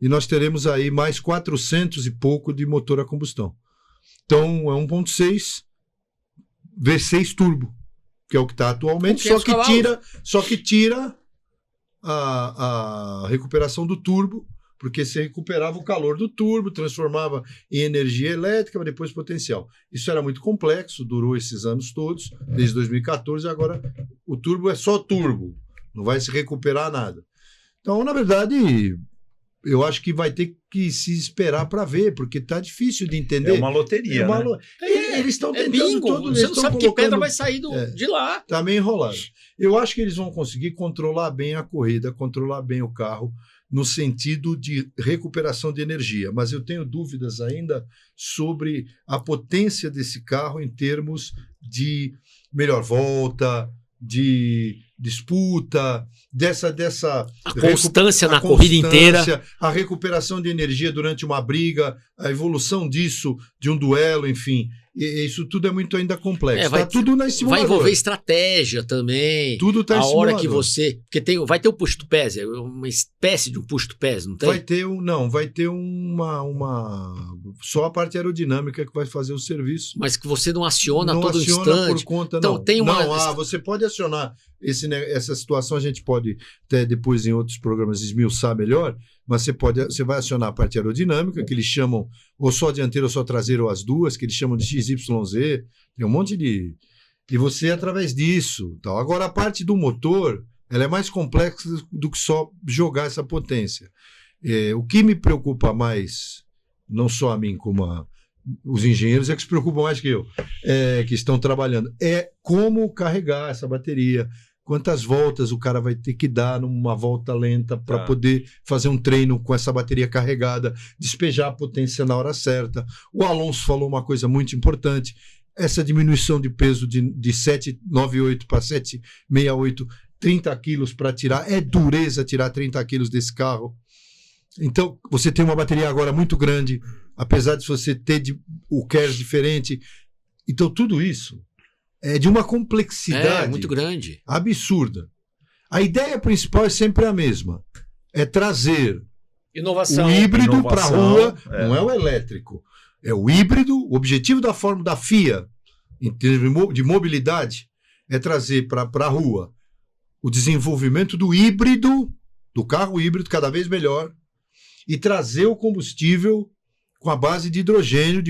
[SPEAKER 3] e nós teremos aí mais 400 e pouco de motor a combustão. Então, é 1.6 V6 turbo, que é o que está atualmente, só que tira a recuperação do turbo, porque você recuperava o calor do turbo, transformava em energia elétrica, mas depois potencial. Isso era muito complexo, durou esses anos todos, desde 2014, agora o turbo é só turbo, não vai se recuperar nada. Então, na verdade, eu acho que vai ter que se esperar para ver, porque tá difícil de entender. É
[SPEAKER 4] uma loteria, né?
[SPEAKER 3] Eles estão tentando
[SPEAKER 2] bingo. Você não sabe que pedra vai sair de lá.
[SPEAKER 3] Tá meio enrolado. Eu acho que eles vão conseguir controlar bem a corrida, controlar bem o carro, no sentido de recuperação de energia. Mas eu tenho dúvidas ainda sobre a potência desse carro em termos de melhor volta, de disputa, dessa
[SPEAKER 2] a constância na corrida inteira,
[SPEAKER 3] a recuperação de energia durante uma briga, a evolução disso, de um duelo, enfim. Isso tudo é muito ainda complexo. Tá tudo na simulador.
[SPEAKER 2] Vai envolver estratégia também.
[SPEAKER 3] Tudo tá em simulador.
[SPEAKER 2] A hora que você... Porque vai ter o push to pass, é uma espécie de um push to pass, não tem?
[SPEAKER 3] Vai ter uma... Só a parte aerodinâmica que vai fazer o serviço.
[SPEAKER 2] Mas que você não aciona todo instante.
[SPEAKER 3] Por conta,
[SPEAKER 2] então,
[SPEAKER 3] não.
[SPEAKER 2] Tem uma...
[SPEAKER 3] Você pode acionar essa situação, a gente pode até depois em outros programas esmiuçar melhor, mas você vai acionar a parte aerodinâmica, que eles chamam ou só dianteira ou só traseira ou as duas, que eles chamam de XYZ, tem um monte de... E você, através disso... Tal. Agora, a parte do motor, ela é mais complexa do que só jogar essa potência. O que me preocupa mais, não só a mim, como os engenheiros, é que se preocupam mais que eu, que estão trabalhando, é como carregar essa bateria, quantas voltas o cara vai ter que dar numa volta lenta para poder fazer um treino com essa bateria carregada, despejar a potência na hora certa. O Alonso falou uma coisa muito importante, essa diminuição de peso de 798 para 768, 30 quilos para tirar, é dureza tirar 30 quilos desse carro. Então, você tem uma bateria agora muito grande, apesar de você ter o KERS diferente. Então, tudo isso é de uma complexidade
[SPEAKER 2] muito grande,
[SPEAKER 3] absurda. A ideia principal é sempre a mesma. É trazer
[SPEAKER 2] inovação,
[SPEAKER 3] o híbrido para a rua, não é o elétrico. É o híbrido. O objetivo da Fórmula da FIA, em termos de mobilidade, é trazer para a rua o desenvolvimento do híbrido, do carro híbrido cada vez melhor, e trazer o combustível com a base de hidrogênio,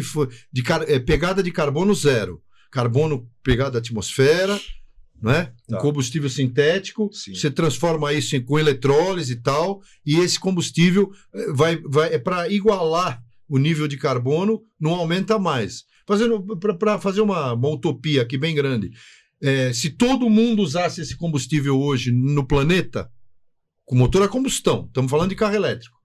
[SPEAKER 3] pegada de carbono zero. Carbono pegado da atmosfera, né? Um combustível sintético, você transforma isso com eletrólise e tal, e esse combustível é para igualar o nível de carbono, não aumenta mais. Para fazer uma utopia aqui bem grande, se todo mundo usasse esse combustível hoje no planeta, com motor a combustão, estamos falando de carro elétrico,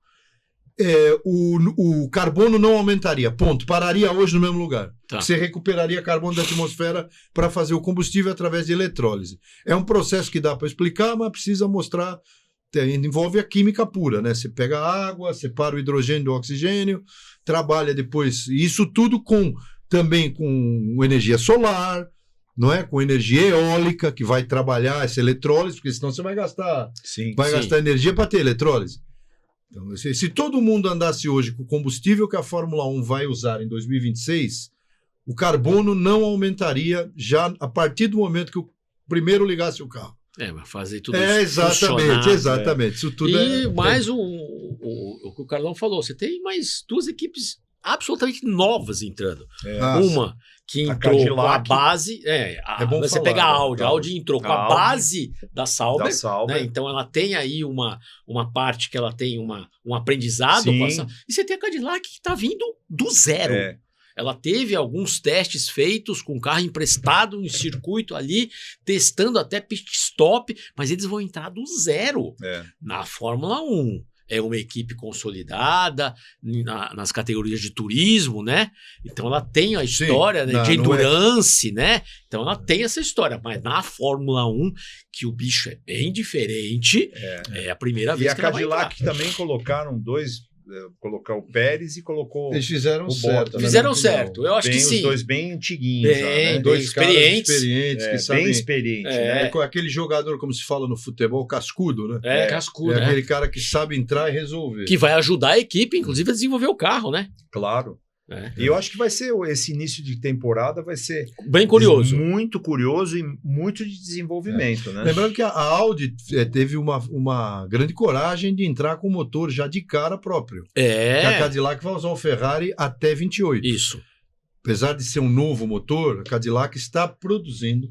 [SPEAKER 3] o carbono não aumentaria, ponto, pararia hoje no mesmo lugar. Você recuperaria carbono da atmosfera para fazer o combustível através de eletrólise. É um processo que dá para explicar, mas precisa mostrar, envolve a química pura, né? Você pega a água, separa o hidrogênio do oxigênio, trabalha depois, isso tudo também com energia solar, não é? Com energia eólica, que vai trabalhar essa eletrólise, porque senão você vai gastar energia para ter eletrólise. Então, se todo mundo andasse hoje com o combustível que a Fórmula 1 vai usar em 2026, o carbono não aumentaria já a partir do momento que o primeiro ligasse o carro.
[SPEAKER 2] Vai fazer tudo isso
[SPEAKER 3] exatamente. Isso tudo
[SPEAKER 2] mais o que o Carlão falou, você tem mais duas equipes absolutamente novas entrando. Uma que entrou com a base. Você pega a Audi entrou com a base da Sauber. Né? Então ela tem aí uma parte que ela tem um aprendizado. E você tem a Cadillac que está vindo do zero. Ela teve alguns testes feitos com carro emprestado em circuito ali, testando até pit stop, mas eles vão entrar do zero na Fórmula 1. É uma equipe consolidada nas categorias de turismo, né? Então ela tem a história de endurance, né? Então ela tem essa história. Mas na Fórmula 1, que o bicho é bem diferente, é a primeira vez que ela vai entrar.
[SPEAKER 4] E a Cadillac também colocaram dois colocar o Pérez e colocou
[SPEAKER 3] Eles fizeram
[SPEAKER 4] o
[SPEAKER 3] certo.
[SPEAKER 4] Bottas.
[SPEAKER 2] Fizeram certo, eu acho
[SPEAKER 4] bem,
[SPEAKER 2] que sim.
[SPEAKER 4] Os dois bem antiguinhos.
[SPEAKER 2] Bem,
[SPEAKER 3] Dois
[SPEAKER 2] experientes.
[SPEAKER 3] que sabem.
[SPEAKER 4] Bem experientes,
[SPEAKER 3] É
[SPEAKER 4] né?
[SPEAKER 3] aquele jogador, como se fala no futebol, cascudo, né?
[SPEAKER 1] Cascudo,
[SPEAKER 3] É aquele cara que sabe entrar e resolver.
[SPEAKER 2] Que vai ajudar a equipe, inclusive, a desenvolver o carro, né?
[SPEAKER 4] Claro.
[SPEAKER 2] É.
[SPEAKER 4] E eu acho que vai ser, esse início de temporada vai ser
[SPEAKER 2] Bem curioso.
[SPEAKER 4] muito curioso e muito de desenvolvimento, né?
[SPEAKER 3] Lembrando que a Audi teve uma grande coragem de entrar com o motor já de cara próprio. Que a Cadillac vai usar o Ferrari até 28.
[SPEAKER 2] Isso.
[SPEAKER 3] Apesar de ser um novo motor, a Cadillac está produzindo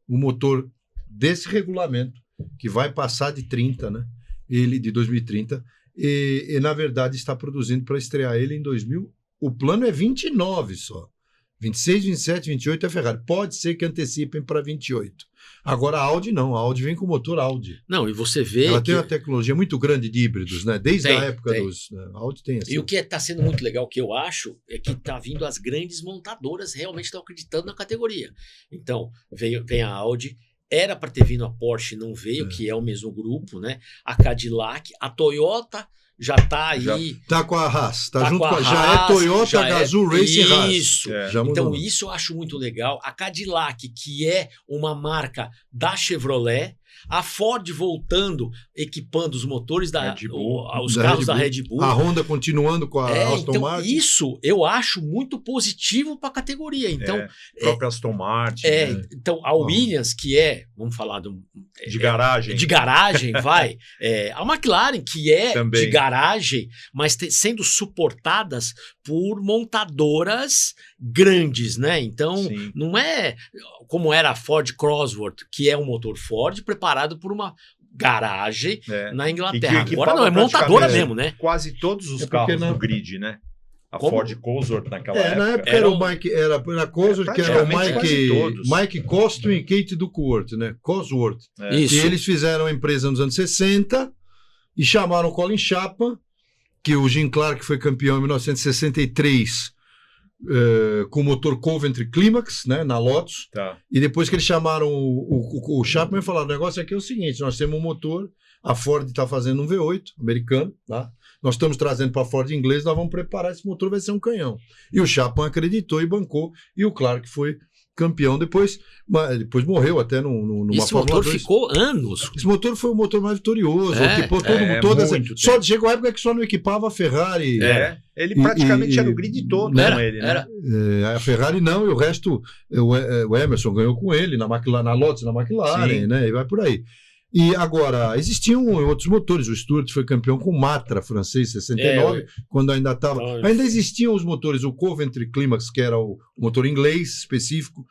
[SPEAKER 3] um motor desse regulamento, que vai passar de 30, né? Ele de 2030, e na verdade está produzindo para estrear ele em 2000. O plano é 29 só. 26, 27, 28 é Ferrari. Pode ser que antecipem para 28. Agora a Audi não. A Audi vem com o motor Audi.
[SPEAKER 2] Não, e você vê.
[SPEAKER 3] Ela tem uma tecnologia muito grande de híbridos, né? Desde a época dos. A Audi tem assim.
[SPEAKER 2] E o que está sendo muito legal, que eu acho, é que está vindo as grandes montadoras realmente estão acreditando na categoria. Então, vem a Audi. Era para ter vindo a Porsche, não veio, que é o mesmo grupo, né? A Cadillac, a Toyota. Já tá aí.
[SPEAKER 3] Tá com a Haas. Tá junto com a. Já é Toyota, Gazoo, Racing Haas.
[SPEAKER 2] Isso. Então, isso eu acho muito legal. A Cadillac, que é uma marca da Chevrolet. A Ford voltando, equipando os motores os carros da Red Bull.
[SPEAKER 3] A Honda continuando com a Aston Martin.
[SPEAKER 2] Isso eu acho muito positivo para a categoria. Então,
[SPEAKER 4] a própria Aston Martin.
[SPEAKER 2] Então, a Williams, que vamos falar
[SPEAKER 4] de garagem.
[SPEAKER 2] De garagem, vai. A McLaren, que é
[SPEAKER 4] também
[SPEAKER 2] de garagem, mas sendo suportadas por montadoras grandes, né? Então, não é como era a Ford Cosworth, que é um motor Ford preparado por uma garagem na Inglaterra. Agora não, é montadora mesmo, né?
[SPEAKER 4] Quase todos os carros do grid, né? A Ford Cosworth naquela época.
[SPEAKER 3] Na época era o Mike, era a Cosworth, que era o Mike Coston e Kate Duckworth, né? Cosworth.
[SPEAKER 2] Isso.
[SPEAKER 3] E eles fizeram a empresa nos anos 60 e chamaram o Colin Chapman, que o Jim Clark foi campeão em 1963 com o motor Coventry Climax, né, na Lotus. E depois que eles chamaram o Chapman, falaram: o negócio aqui é o seguinte, nós temos um motor, a Ford está fazendo um V8 americano, tá? Nós estamos trazendo para a Ford inglês, nós vamos preparar esse motor, vai ser um canhão. E o Chapman acreditou e bancou, e o Clark foi campeão depois morreu até numa
[SPEAKER 2] Esse motor ficou anos.
[SPEAKER 3] Esse motor foi o motor mais vitorioso. Só chegou a época que só não equipava a Ferrari.
[SPEAKER 4] Ele praticamente era o grid todo com ele, né?
[SPEAKER 3] A Ferrari não, e o resto, o Emerson ganhou com ele na Lotus, na McLaren, né? E vai por aí. E agora, existiam outros motores. O Stewart foi campeão com o Matra francês, 69, quando ainda estava. Ainda existiam os motores, o Coventry Climax, que era o motor inglês específico.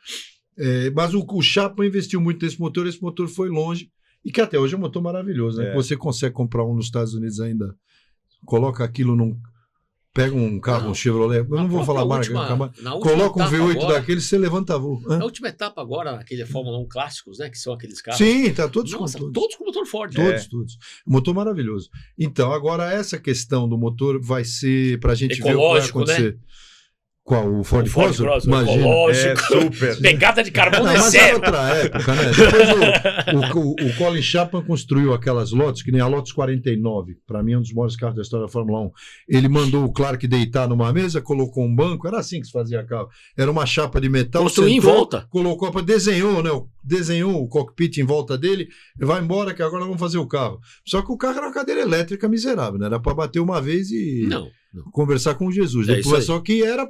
[SPEAKER 3] Mas o Chapman investiu muito nesse motor, esse motor foi longe. E que até hoje é um motor maravilhoso, né? Você consegue comprar um nos Estados Unidos ainda. Coloca aquilo Pega um carro, um Chevrolet, eu não vou falar marca, coloca um V8 agora, daquele, você levanta voo.
[SPEAKER 2] Na última etapa agora, aquele Fórmula 1 clássicos, né, que são aqueles carros.
[SPEAKER 3] Sim, tá todos com
[SPEAKER 2] motor Ford.
[SPEAKER 3] Todos. Motor maravilhoso. Então, agora essa questão do motor vai ser pra gente ver o que vai acontecer.
[SPEAKER 2] Né?
[SPEAKER 3] Qual? O Ford Cosworth?
[SPEAKER 2] Imagina.
[SPEAKER 4] Super.
[SPEAKER 2] Pegada de carbono
[SPEAKER 3] mas é outra época, né? Depois o Colin Chapman construiu aquelas Lotus, que nem a Lotus 49, para mim é um dos maiores carros da história da Fórmula 1. Ele mandou o Clark deitar numa mesa, colocou um banco, era assim que se fazia carro. Era uma chapa de metal.
[SPEAKER 2] Construiu em volta.
[SPEAKER 3] Colocou, desenhou, né? Desenhou o cockpit em volta dele, vai embora que agora vamos fazer o carro. Só que o carro era uma cadeira elétrica miserável, né? Era para bater uma vez e conversar com Jesus. Depois, só que era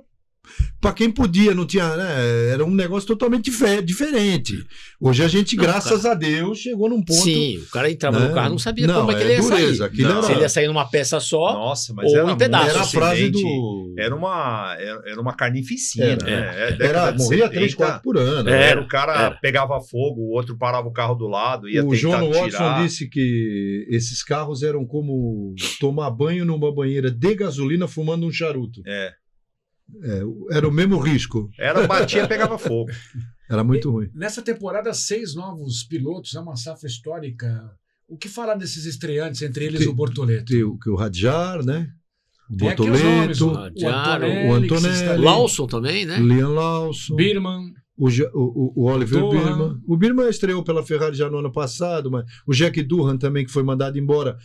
[SPEAKER 3] para quem podia, não tinha, né? Era um negócio totalmente diferente. Hoje a gente, graças a Deus, chegou num ponto.
[SPEAKER 2] Sim, o cara entrava no carro, não sabia como é que ele ia sair. Se ele ia sair numa peça só,
[SPEAKER 4] nossa, mas
[SPEAKER 2] ou em pedaços.
[SPEAKER 3] Era a frase do...
[SPEAKER 4] Era uma carnificina, né?
[SPEAKER 3] Morria 3, 4 por ano.
[SPEAKER 4] O cara pegava fogo, o outro parava o carro do lado, ia
[SPEAKER 3] o
[SPEAKER 4] tentar
[SPEAKER 3] John
[SPEAKER 4] tirar.
[SPEAKER 3] Watson disse que esses carros eram como tomar banho numa banheira de gasolina fumando um charuto. Era o mesmo risco.
[SPEAKER 4] Batia e pegava fogo.
[SPEAKER 3] Era muito ruim.
[SPEAKER 1] Nessa temporada, 6 novos pilotos, é uma safra histórica. O que falar desses estreantes, entre eles o Bortoleto?
[SPEAKER 3] Tem o Hadjar, né? O
[SPEAKER 1] Bortoleto,
[SPEAKER 3] o Antonelli,
[SPEAKER 2] Lawson também, né?
[SPEAKER 3] Liam Lawson,
[SPEAKER 1] Birman,
[SPEAKER 3] o Oliver Birman. O Birman estreou pela Ferrari já no ano passado, mas o Jack Durham também, que foi mandado embora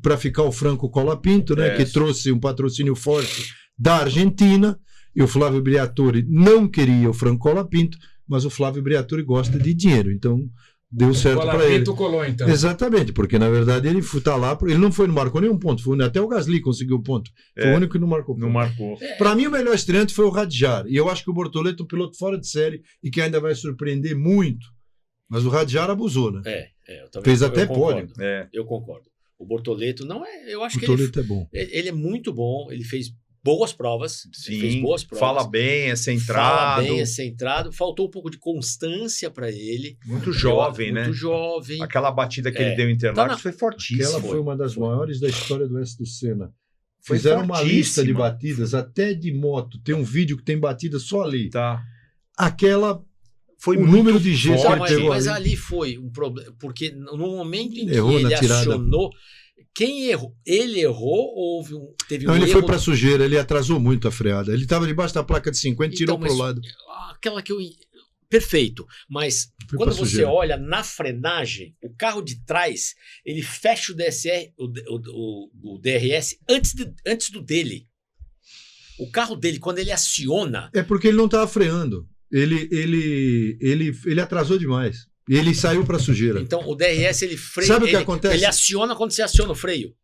[SPEAKER 3] para ficar o Franco Colapinto, né, que trouxe um patrocínio forte da Argentina, e o Flávio Briatore não queria o Franco Colapinto, mas o Flávio Briatore gosta de dinheiro, então deu certo para ele.
[SPEAKER 1] Colou, então.
[SPEAKER 3] Exatamente, porque na verdade ele está lá, ele não marcou nenhum ponto, até o Gasly conseguiu ponto, foi o único que não marcou ponto.
[SPEAKER 4] Não marcou.
[SPEAKER 3] Para mim o melhor estreante foi o Radjar, e eu acho que o Bortoleto é um piloto fora de série e que ainda vai surpreender muito, mas o Radjar abusou, né?
[SPEAKER 2] Eu também,
[SPEAKER 3] fez até pódio.
[SPEAKER 2] Eu concordo. O Bortoleto não é, eu acho que
[SPEAKER 3] Bortoleto é bom.
[SPEAKER 2] Ele é muito bom, ele fez boas provas.
[SPEAKER 4] Sim,
[SPEAKER 2] fez boas provas.
[SPEAKER 4] Fala bem, é centrado.
[SPEAKER 2] Faltou um pouco de constância para ele.
[SPEAKER 4] Muito jovem, né?
[SPEAKER 2] Muito jovem.
[SPEAKER 4] Aquela batida que ele deu em Interlagos foi fortíssima.
[SPEAKER 3] Aquela foi uma das maiores da história do S do Senna. Fizeram uma lista de batidas, até de moto. Tem um vídeo que tem batida só ali.
[SPEAKER 4] Tá.
[SPEAKER 3] Aquela...
[SPEAKER 4] Foi
[SPEAKER 3] o número de G que ele pegou
[SPEAKER 2] mas ali foi um problema, porque no momento em que
[SPEAKER 3] errou
[SPEAKER 2] ele
[SPEAKER 3] na tirada.
[SPEAKER 2] acionou, quem errou? Ele errou ou teve
[SPEAKER 3] não,
[SPEAKER 2] um
[SPEAKER 3] ele
[SPEAKER 2] erro?
[SPEAKER 3] foi para sujeira, ele atrasou muito a freada. Ele estava debaixo da placa de 50 e tirou para o lado.
[SPEAKER 2] Aquela que eu... Perfeito, mas quando você olha na frenagem, o carro de trás, ele fecha o DSR, o DRS antes do dele. O carro dele, quando ele aciona...
[SPEAKER 3] É porque ele não estava freando. Ele atrasou demais. Ele saiu para sujeira.
[SPEAKER 2] Então, o DRS, ele freia.
[SPEAKER 3] Sabe o que acontece?
[SPEAKER 2] Ele aciona quando você aciona o freio.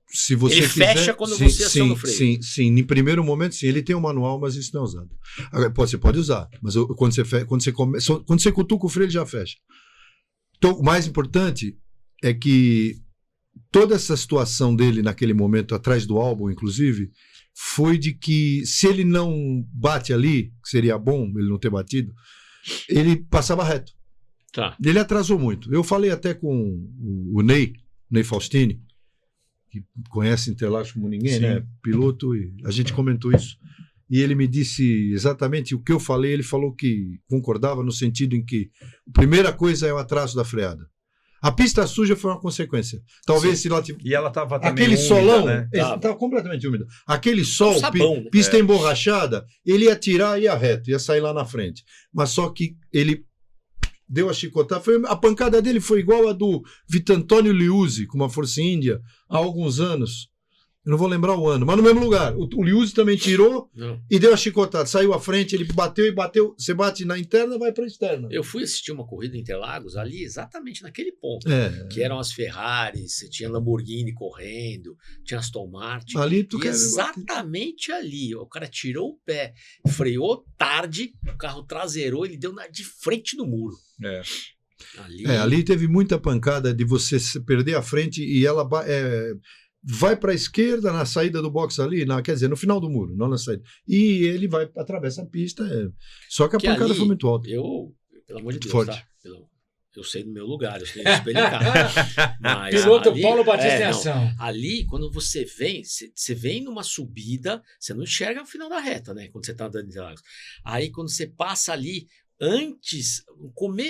[SPEAKER 3] Se você
[SPEAKER 2] ele
[SPEAKER 3] quiser,
[SPEAKER 2] fecha quando você aciona o freio.
[SPEAKER 3] Sim. Em primeiro momento, sim. Ele tem um manual, mas isso não é usado. Agora, você pode usar, mas quando você cutuca o freio, ele já fecha. Então, o mais importante é que toda essa situação dele naquele momento, atrás do álbum, inclusive, foi de que se ele não bate ali, que seria bom ele não ter batido, ele passava reto.
[SPEAKER 2] Tá.
[SPEAKER 3] Ele atrasou muito. Eu falei até com o Ney Faustini, que conhece Interlagos como ninguém, né? Piloto, e a gente comentou isso. E ele me disse exatamente o que eu falei. Ele falou que concordava no sentido em que a primeira coisa é o atraso da freada. A pista suja foi uma consequência. Talvez se ela
[SPEAKER 4] E ela estava também
[SPEAKER 3] aquele
[SPEAKER 4] úmida,
[SPEAKER 3] solão,
[SPEAKER 4] né?
[SPEAKER 3] Estava completamente úmida. Aquele sol,
[SPEAKER 2] sabão, né?
[SPEAKER 3] pista emborrachada, ele ia tirar e ia reto, ia sair lá na frente. Mas só que ele deu a chicotada. A pancada dele foi igual a do Vitantônio Liuzzi, com uma Força Índia, há alguns anos. Eu não vou lembrar o ano, mas no mesmo lugar. O Liuzzi também tirou e deu a chicotada. Saiu à frente, ele bateu e bateu. Você bate na interna, vai para a externa.
[SPEAKER 2] Eu fui assistir uma corrida em Interlagos ali, exatamente naquele ponto. Que eram as Ferraris, você tinha Lamborghini correndo, tinha Aston Martin.
[SPEAKER 3] Ali
[SPEAKER 2] exatamente ali. O cara tirou o pé, freou tarde, o carro traseirou, ele deu de frente no muro.
[SPEAKER 3] Ali teve muita pancada de você perder a frente e ela... vai para a esquerda na saída do box ali, quer dizer, no final do muro, não na saída. E ele atravessa a pista. Só que a pancada foi muito alta.
[SPEAKER 2] Pelo amor de Deus,
[SPEAKER 3] forte.
[SPEAKER 2] Tá? Eu sei do meu lugar, eu sei do espelho em casa. Mas
[SPEAKER 1] piloto
[SPEAKER 2] ali,
[SPEAKER 1] Paulo Batista em ação.
[SPEAKER 2] Ali, quando você vem numa subida, você não enxerga o final da reta, né? Quando você está andando em Interlagos. Aí, quando você passa ali,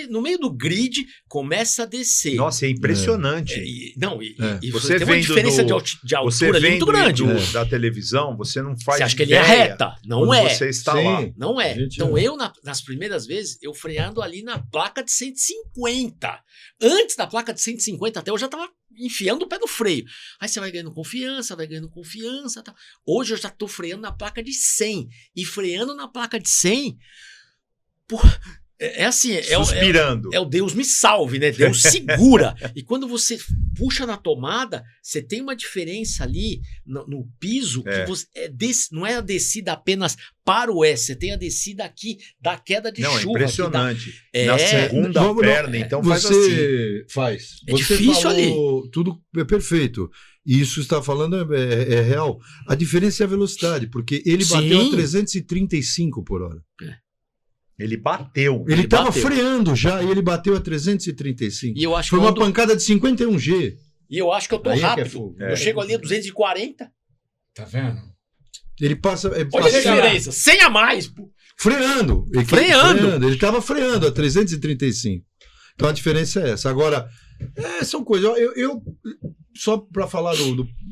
[SPEAKER 2] no meio do grid, começa a descer.
[SPEAKER 4] Nossa, é impressionante.
[SPEAKER 2] E
[SPEAKER 4] você
[SPEAKER 2] tem uma diferença de altura ali muito grande.
[SPEAKER 4] Da televisão, você não faz.
[SPEAKER 2] Você acha que ele é reta? Não é.
[SPEAKER 4] Você está lá.
[SPEAKER 2] Não é. Então, nas primeiras vezes, eu freando ali na placa de 150. Antes da placa de 150, até eu já estava enfiando o pé no freio. Aí você vai ganhando confiança. Tá. Hoje eu já estou freando na placa de 100. E freando na placa de 100... Porra, assim,
[SPEAKER 4] suspirando.
[SPEAKER 2] É o Deus me salve, né? Deus segura. E quando você puxa na tomada, você tem uma diferença ali no piso, que não é a descida apenas para o S, você tem a descida aqui da queda de chuva.
[SPEAKER 4] É impressionante. Na segunda perna, então faz assim.
[SPEAKER 2] É difícil ali.
[SPEAKER 3] Tudo é perfeito. E isso está falando é real. A diferença é a velocidade, porque ele bateu a 335 por hora.
[SPEAKER 4] Ele bateu.
[SPEAKER 3] Ele estava freando já e ele bateu a 335.
[SPEAKER 2] E eu acho
[SPEAKER 3] foi uma pancada de 51G.
[SPEAKER 2] E eu acho que eu tô rápido. Eu chego ali a 240.
[SPEAKER 1] Tá vendo?
[SPEAKER 3] Ele passa...
[SPEAKER 2] Olha a diferença. 100 a mais. Pô.
[SPEAKER 3] Freando. Ele estava freando a 335. Então a diferença é essa. Agora, são coisas... só para falar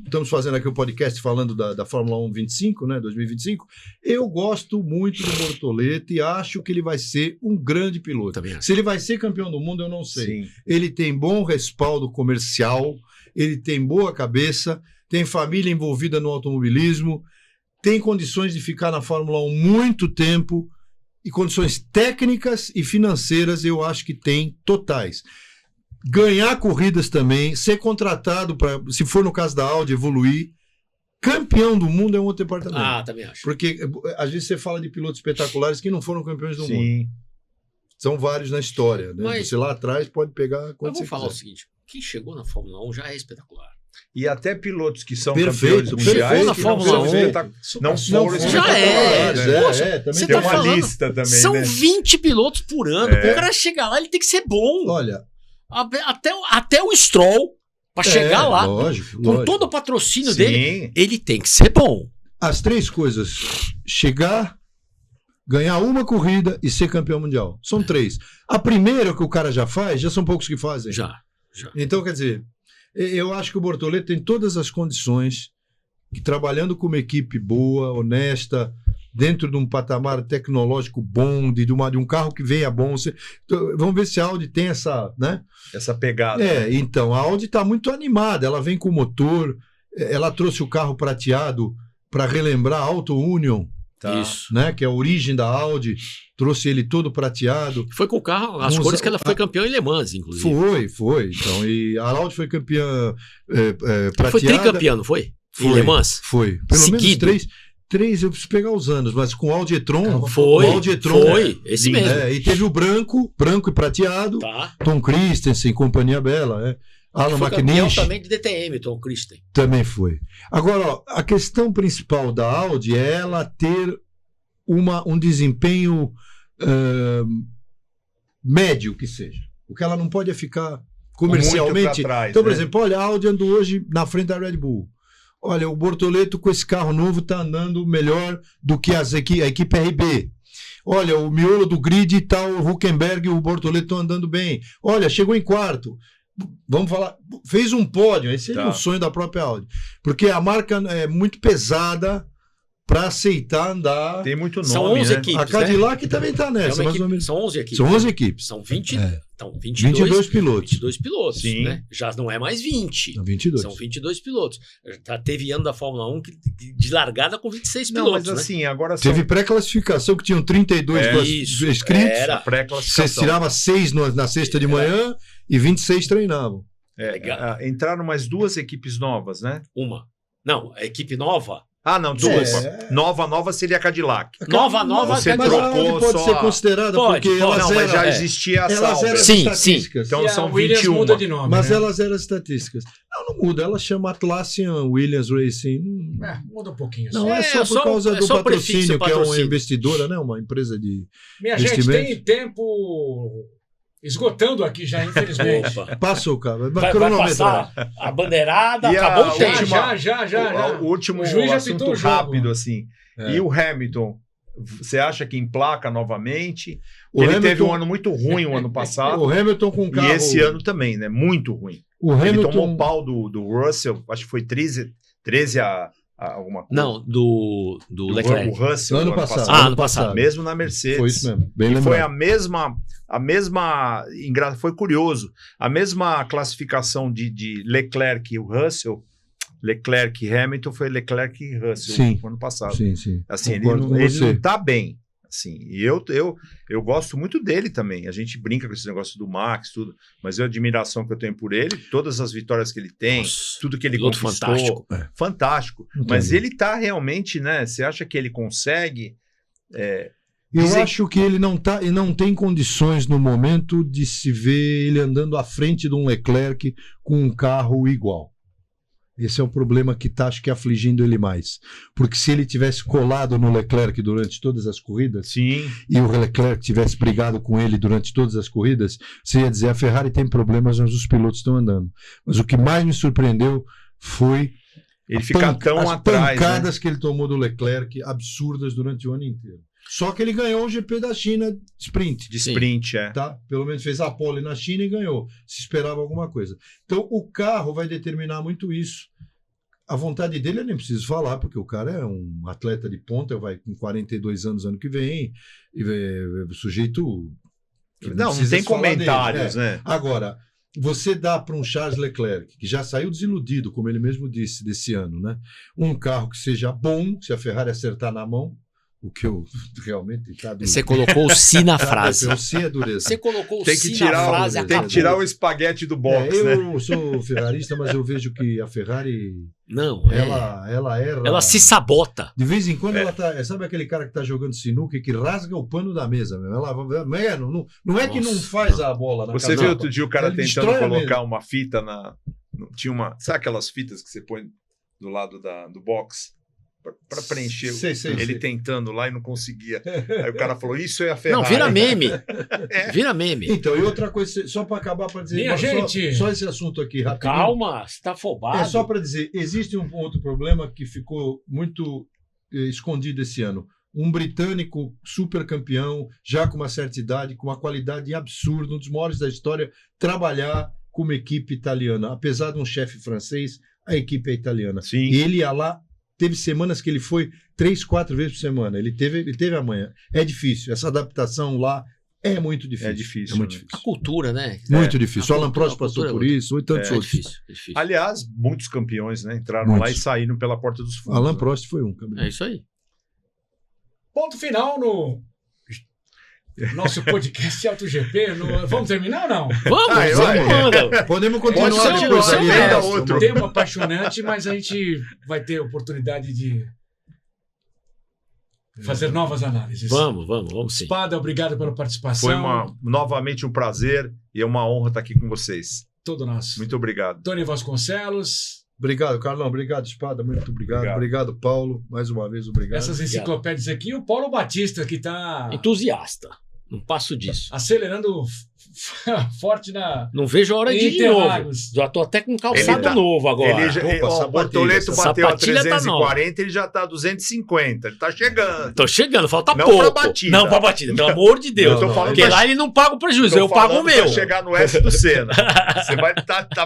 [SPEAKER 3] estamos fazendo aqui o podcast falando da Fórmula 1 25, né, 2025. Eu gosto muito do Bortoleto e acho que ele vai ser um grande piloto. Se ele vai ser campeão do mundo, eu não sei. Sim. Ele tem bom respaldo comercial, ele tem boa cabeça, tem família envolvida no automobilismo, tem condições de ficar na Fórmula 1 muito tempo e condições técnicas e financeiras eu acho que tem totais. Ganhar corridas também, ser contratado para, se for no caso da Audi, evoluir. Campeão do mundo é um outro departamento.
[SPEAKER 2] Também acho.
[SPEAKER 3] Porque às vezes você fala de pilotos espetaculares que não foram campeões do mundo. São vários na história. Né?
[SPEAKER 2] Mas,
[SPEAKER 3] você lá atrás pode pegar quando você
[SPEAKER 2] quiser. Falar o seguinte, quem chegou na Fórmula 1 já é espetacular.
[SPEAKER 4] E até pilotos que são campeões mundiais
[SPEAKER 2] na Fórmula 1
[SPEAKER 4] não foram
[SPEAKER 2] já é.
[SPEAKER 4] Também tem uma lista também.
[SPEAKER 2] São 20 pilotos por ano. O cara chegar lá, ele tem que ser bom.
[SPEAKER 3] Olha,
[SPEAKER 2] até o Stroll, para chegar lá,
[SPEAKER 3] lógico,
[SPEAKER 2] com todo o patrocínio dele, ele tem que ser bom.
[SPEAKER 3] As 3 coisas: chegar, ganhar uma corrida e ser campeão mundial. São 3. A primeira que o cara já faz, já são poucos que fazem.
[SPEAKER 2] Já.
[SPEAKER 3] Então, quer dizer, eu acho que o Bortoleto tem todas as condições, trabalhando com uma equipe boa, honesta, dentro de um patamar tecnológico bom, de um carro que venha bom. Vamos ver se a Audi tem essa, né?
[SPEAKER 4] Essa pegada.
[SPEAKER 3] Então, a Audi está muito animada, ela vem com o motor, ela trouxe o carro prateado para relembrar a Auto Union,
[SPEAKER 2] Isso.
[SPEAKER 3] Né? Que é a origem da Audi, trouxe ele todo prateado.
[SPEAKER 2] Foi com o carro, as cores que ela foi campeã em Le Mans, inclusive.
[SPEAKER 3] Foi. Então, e a Audi foi campeã prateada.
[SPEAKER 2] Foi tricampeã, não foi? Em Le Mans?
[SPEAKER 3] Foi. Pelo menos 3, eu preciso pegar os anos, mas com o Audi e-tron.
[SPEAKER 2] Foi, esse
[SPEAKER 3] lindo,
[SPEAKER 2] mesmo.
[SPEAKER 3] E teve o branco e prateado, Tom Christensen, Companhia Bela, Alan McNish.
[SPEAKER 2] Também de DTM, Tom Christensen.
[SPEAKER 3] Também foi. Agora, a questão principal da Audi é ela ter um desempenho médio que seja. O que ela não pode é ficar comercialmente.
[SPEAKER 4] Trás,
[SPEAKER 3] então, por exemplo, olha, a Audi andou hoje na frente da Red Bull. Olha, o Bortoleto com esse carro novo está andando melhor do que a equipe RB. Olha, o miolo do grid está o Hülkenberg e o Bortoleto estão andando bem. Olha, chegou em 4º. Vamos falar, fez um pódio. Esse seria um sonho da própria Audi. Porque a marca é muito pesada para aceitar andar.
[SPEAKER 4] Tem muito nome,
[SPEAKER 2] São 11 equipes.
[SPEAKER 3] A Cadillac também está nessa.
[SPEAKER 2] São 11 equipes.
[SPEAKER 3] São 11 equipes.
[SPEAKER 2] São 20. Então,
[SPEAKER 3] 22 pilotos.
[SPEAKER 2] 22 pilotos,
[SPEAKER 4] Sim.
[SPEAKER 2] né? Já não é mais 20.
[SPEAKER 3] São 22.
[SPEAKER 2] São 22 pilotos. Já teve ano da Fórmula 1 de largada com 26 pilotos.
[SPEAKER 4] Mas assim, agora
[SPEAKER 3] teve pré-classificação que tinham 32 inscritos.
[SPEAKER 2] Era
[SPEAKER 3] pré-classificação. Você tirava 6 na sexta de manhã e 26 treinavam.
[SPEAKER 4] Entraram mais 2 equipes novas, né?
[SPEAKER 2] Uma. Não, a equipe nova.
[SPEAKER 4] Não, 2. Nova seria a Cadillac.
[SPEAKER 2] Nova,
[SPEAKER 4] você
[SPEAKER 3] mas
[SPEAKER 4] trocou
[SPEAKER 3] pode ser considerada porque
[SPEAKER 4] mas já existia a Sauber.
[SPEAKER 2] Sim.
[SPEAKER 4] Então são
[SPEAKER 1] Williams
[SPEAKER 4] 21.
[SPEAKER 1] Muda de nome,
[SPEAKER 3] mas
[SPEAKER 1] né?
[SPEAKER 3] elas eram estatísticas. Não muda, ela chama Atlassian Williams Racing.
[SPEAKER 1] Muda um pouquinho.
[SPEAKER 3] Não, é só por causa do patrocínio, que é uma investidora, né? Uma empresa de
[SPEAKER 1] Minha gente, tem tempo esgotando aqui já, infelizmente.
[SPEAKER 3] Passou, cara.
[SPEAKER 2] Vai passar a bandeirada, acabou o tempo.
[SPEAKER 4] Já. O último assunto rápido, assim. E o Hamilton? Você acha que emplaca novamente? Ele teve um ano muito ruim o ano passado.
[SPEAKER 3] O Hamilton com carro...
[SPEAKER 4] E esse ano também, né? Muito ruim. Ele tomou pau do Russell, acho que foi 13 a alguma coisa.
[SPEAKER 2] Não, do Leclerc.
[SPEAKER 4] O Russell
[SPEAKER 3] ano passado.
[SPEAKER 2] Ano passado.
[SPEAKER 4] Mesmo na Mercedes.
[SPEAKER 3] Foi isso mesmo. Bem
[SPEAKER 4] e
[SPEAKER 3] lembrado.
[SPEAKER 4] foi a mesma foi curioso, a mesma classificação de Leclerc e o Russell, Leclerc e Hamilton foi Leclerc e Russell no ano passado.
[SPEAKER 3] Sim.
[SPEAKER 4] Assim, ele não está bem. Assim, e eu gosto muito dele também. A gente brinca com esse negócio do Max, tudo, mas a admiração que eu tenho por ele, todas as vitórias que ele tem, tudo que ele conquistou, fantástico. Mas ele está realmente, né? Você acha que ele consegue?
[SPEAKER 3] Eu acho que ele não tem condições no momento de se ver ele andando à frente de um Leclerc com um carro igual. Esse é o problema que está, acho que, afligindo ele mais. Porque se ele tivesse colado no Leclerc durante todas as corridas,
[SPEAKER 4] sim,
[SPEAKER 3] e o Leclerc tivesse brigado com ele durante todas as corridas, você ia dizer, a Ferrari tem problemas, mas os pilotos estão andando. Mas o que mais me surpreendeu foi
[SPEAKER 4] ele ficar tão atrás,
[SPEAKER 3] pancadas que ele tomou do Leclerc, absurdas durante o ano inteiro. Só que ele ganhou o GP da China sprint.
[SPEAKER 4] De sprint,
[SPEAKER 3] Tá? Pelo menos fez a pole na China e ganhou. Se esperava alguma coisa. Então, o carro vai determinar muito isso. A vontade dele eu nem preciso falar, porque o cara é um atleta de ponta, vai com 42 anos ano que vem, e o sujeito...
[SPEAKER 4] Não tem comentários, né?
[SPEAKER 3] Agora, você dá para um Charles Leclerc, que já saiu desiludido, como ele mesmo disse, desse ano, né? Um carro que seja bom, se a Ferrari acertar na mão, o que eu realmente...
[SPEAKER 2] Você colocou o si na frase.
[SPEAKER 3] O si é dureza.
[SPEAKER 2] Você colocou o si na frase,
[SPEAKER 4] tem que tirar o espaguete do box,
[SPEAKER 3] eu sou ferrarista, mas eu vejo que a Ferrari...
[SPEAKER 2] Não,
[SPEAKER 3] ela erra.
[SPEAKER 2] Ela se sabota.
[SPEAKER 3] De vez em quando ela tá... Sabe aquele cara que tá jogando sinuca e que rasga o pano da mesa? Meu? Não é que não faz a bola na
[SPEAKER 4] Você viu outro dia o cara
[SPEAKER 3] ele
[SPEAKER 4] tentando colocar uma fita na... Tinha uma... Sabe aquelas fitas que você põe do lado do box? Para preencher. Ele tentando lá e não conseguia. Aí o cara falou, isso é a Ferrari.
[SPEAKER 2] Não, vira meme. Vira meme.
[SPEAKER 3] Então, e outra coisa, só para acabar, para dizer...
[SPEAKER 1] Minha gente!
[SPEAKER 3] Só esse assunto aqui, rapidinho.
[SPEAKER 2] Calma, você tá afobado.
[SPEAKER 3] É só para dizer, existe um outro problema que ficou muito escondido esse ano. Um britânico super campeão, já com uma certa idade, com uma qualidade absurda, um dos maiores da história, trabalhar com uma equipe italiana. Apesar de um chefe francês, a equipe é italiana.
[SPEAKER 4] Sim.
[SPEAKER 3] E ele ia lá. Teve semanas que ele foi 3, 4 vezes por semana. Ele teve amanhã. É difícil. Essa adaptação lá é muito difícil.
[SPEAKER 4] É difícil.
[SPEAKER 3] É muito difícil.
[SPEAKER 2] A cultura, né?
[SPEAKER 3] Muito difícil. O Alan Prost passou por isso. E tantos outros.
[SPEAKER 2] É difícil.
[SPEAKER 4] Aliás, muitos campeões, né? Entraram lá e saíram pela porta dos fundos.
[SPEAKER 3] Alan Prost foi um.
[SPEAKER 2] É isso aí.
[SPEAKER 1] Ponto final no nosso podcast AutoGP. Vamos terminar ou não?
[SPEAKER 2] Vamos.
[SPEAKER 3] Podemos continuar depois.
[SPEAKER 1] Um tema apaixonante, mas a gente vai ter oportunidade de fazer novas análises.
[SPEAKER 2] Vamos sim.
[SPEAKER 1] Espada, obrigado pela participação.
[SPEAKER 4] Foi novamente um prazer e é uma honra estar aqui com vocês.
[SPEAKER 1] Todo nosso.
[SPEAKER 4] Muito obrigado.
[SPEAKER 1] Tony Vasconcelos.
[SPEAKER 3] Obrigado, Carlão. Obrigado, Espada. Muito obrigado. Obrigado, Paulo. Mais uma vez, obrigado.
[SPEAKER 1] Essas enciclopédias aqui, o Paulo Batista, que está...
[SPEAKER 2] Entusiasta. Não passo disso.
[SPEAKER 1] Acelerando forte na...
[SPEAKER 2] Não vejo a hora de ir de novo. Já tô até com calçado novo agora.
[SPEAKER 4] O Bortoleto bateu a 340, ele já tá a 250. Ele tá chegando.
[SPEAKER 2] Tô chegando, falta
[SPEAKER 4] não
[SPEAKER 2] pouco.
[SPEAKER 4] Pra batida.
[SPEAKER 2] Não pra batida, pelo amor de Deus. Porque lá ele não paga o prejuízo, eu pago o meu.
[SPEAKER 4] Pra chegar no S do Senna. Você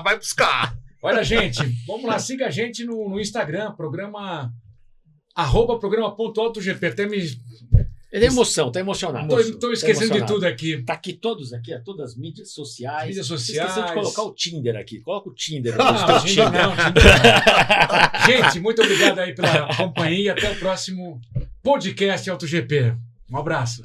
[SPEAKER 4] vai buscar.
[SPEAKER 1] Olha, gente, vamos lá, siga a gente no Instagram, programa @programa.autogp. Até me...
[SPEAKER 2] Ele é emoção, tá emocionado.
[SPEAKER 1] Tô esquecendo de tudo aqui.
[SPEAKER 2] Tá aqui todas as mídias sociais.
[SPEAKER 1] Mídias sociais.
[SPEAKER 2] Esqueceu de colocar o Tinder aqui. Coloca o Tinder.
[SPEAKER 1] Tinder não. Gente, muito obrigado aí pela companhia. Até o próximo podcast AutoGP. Um abraço.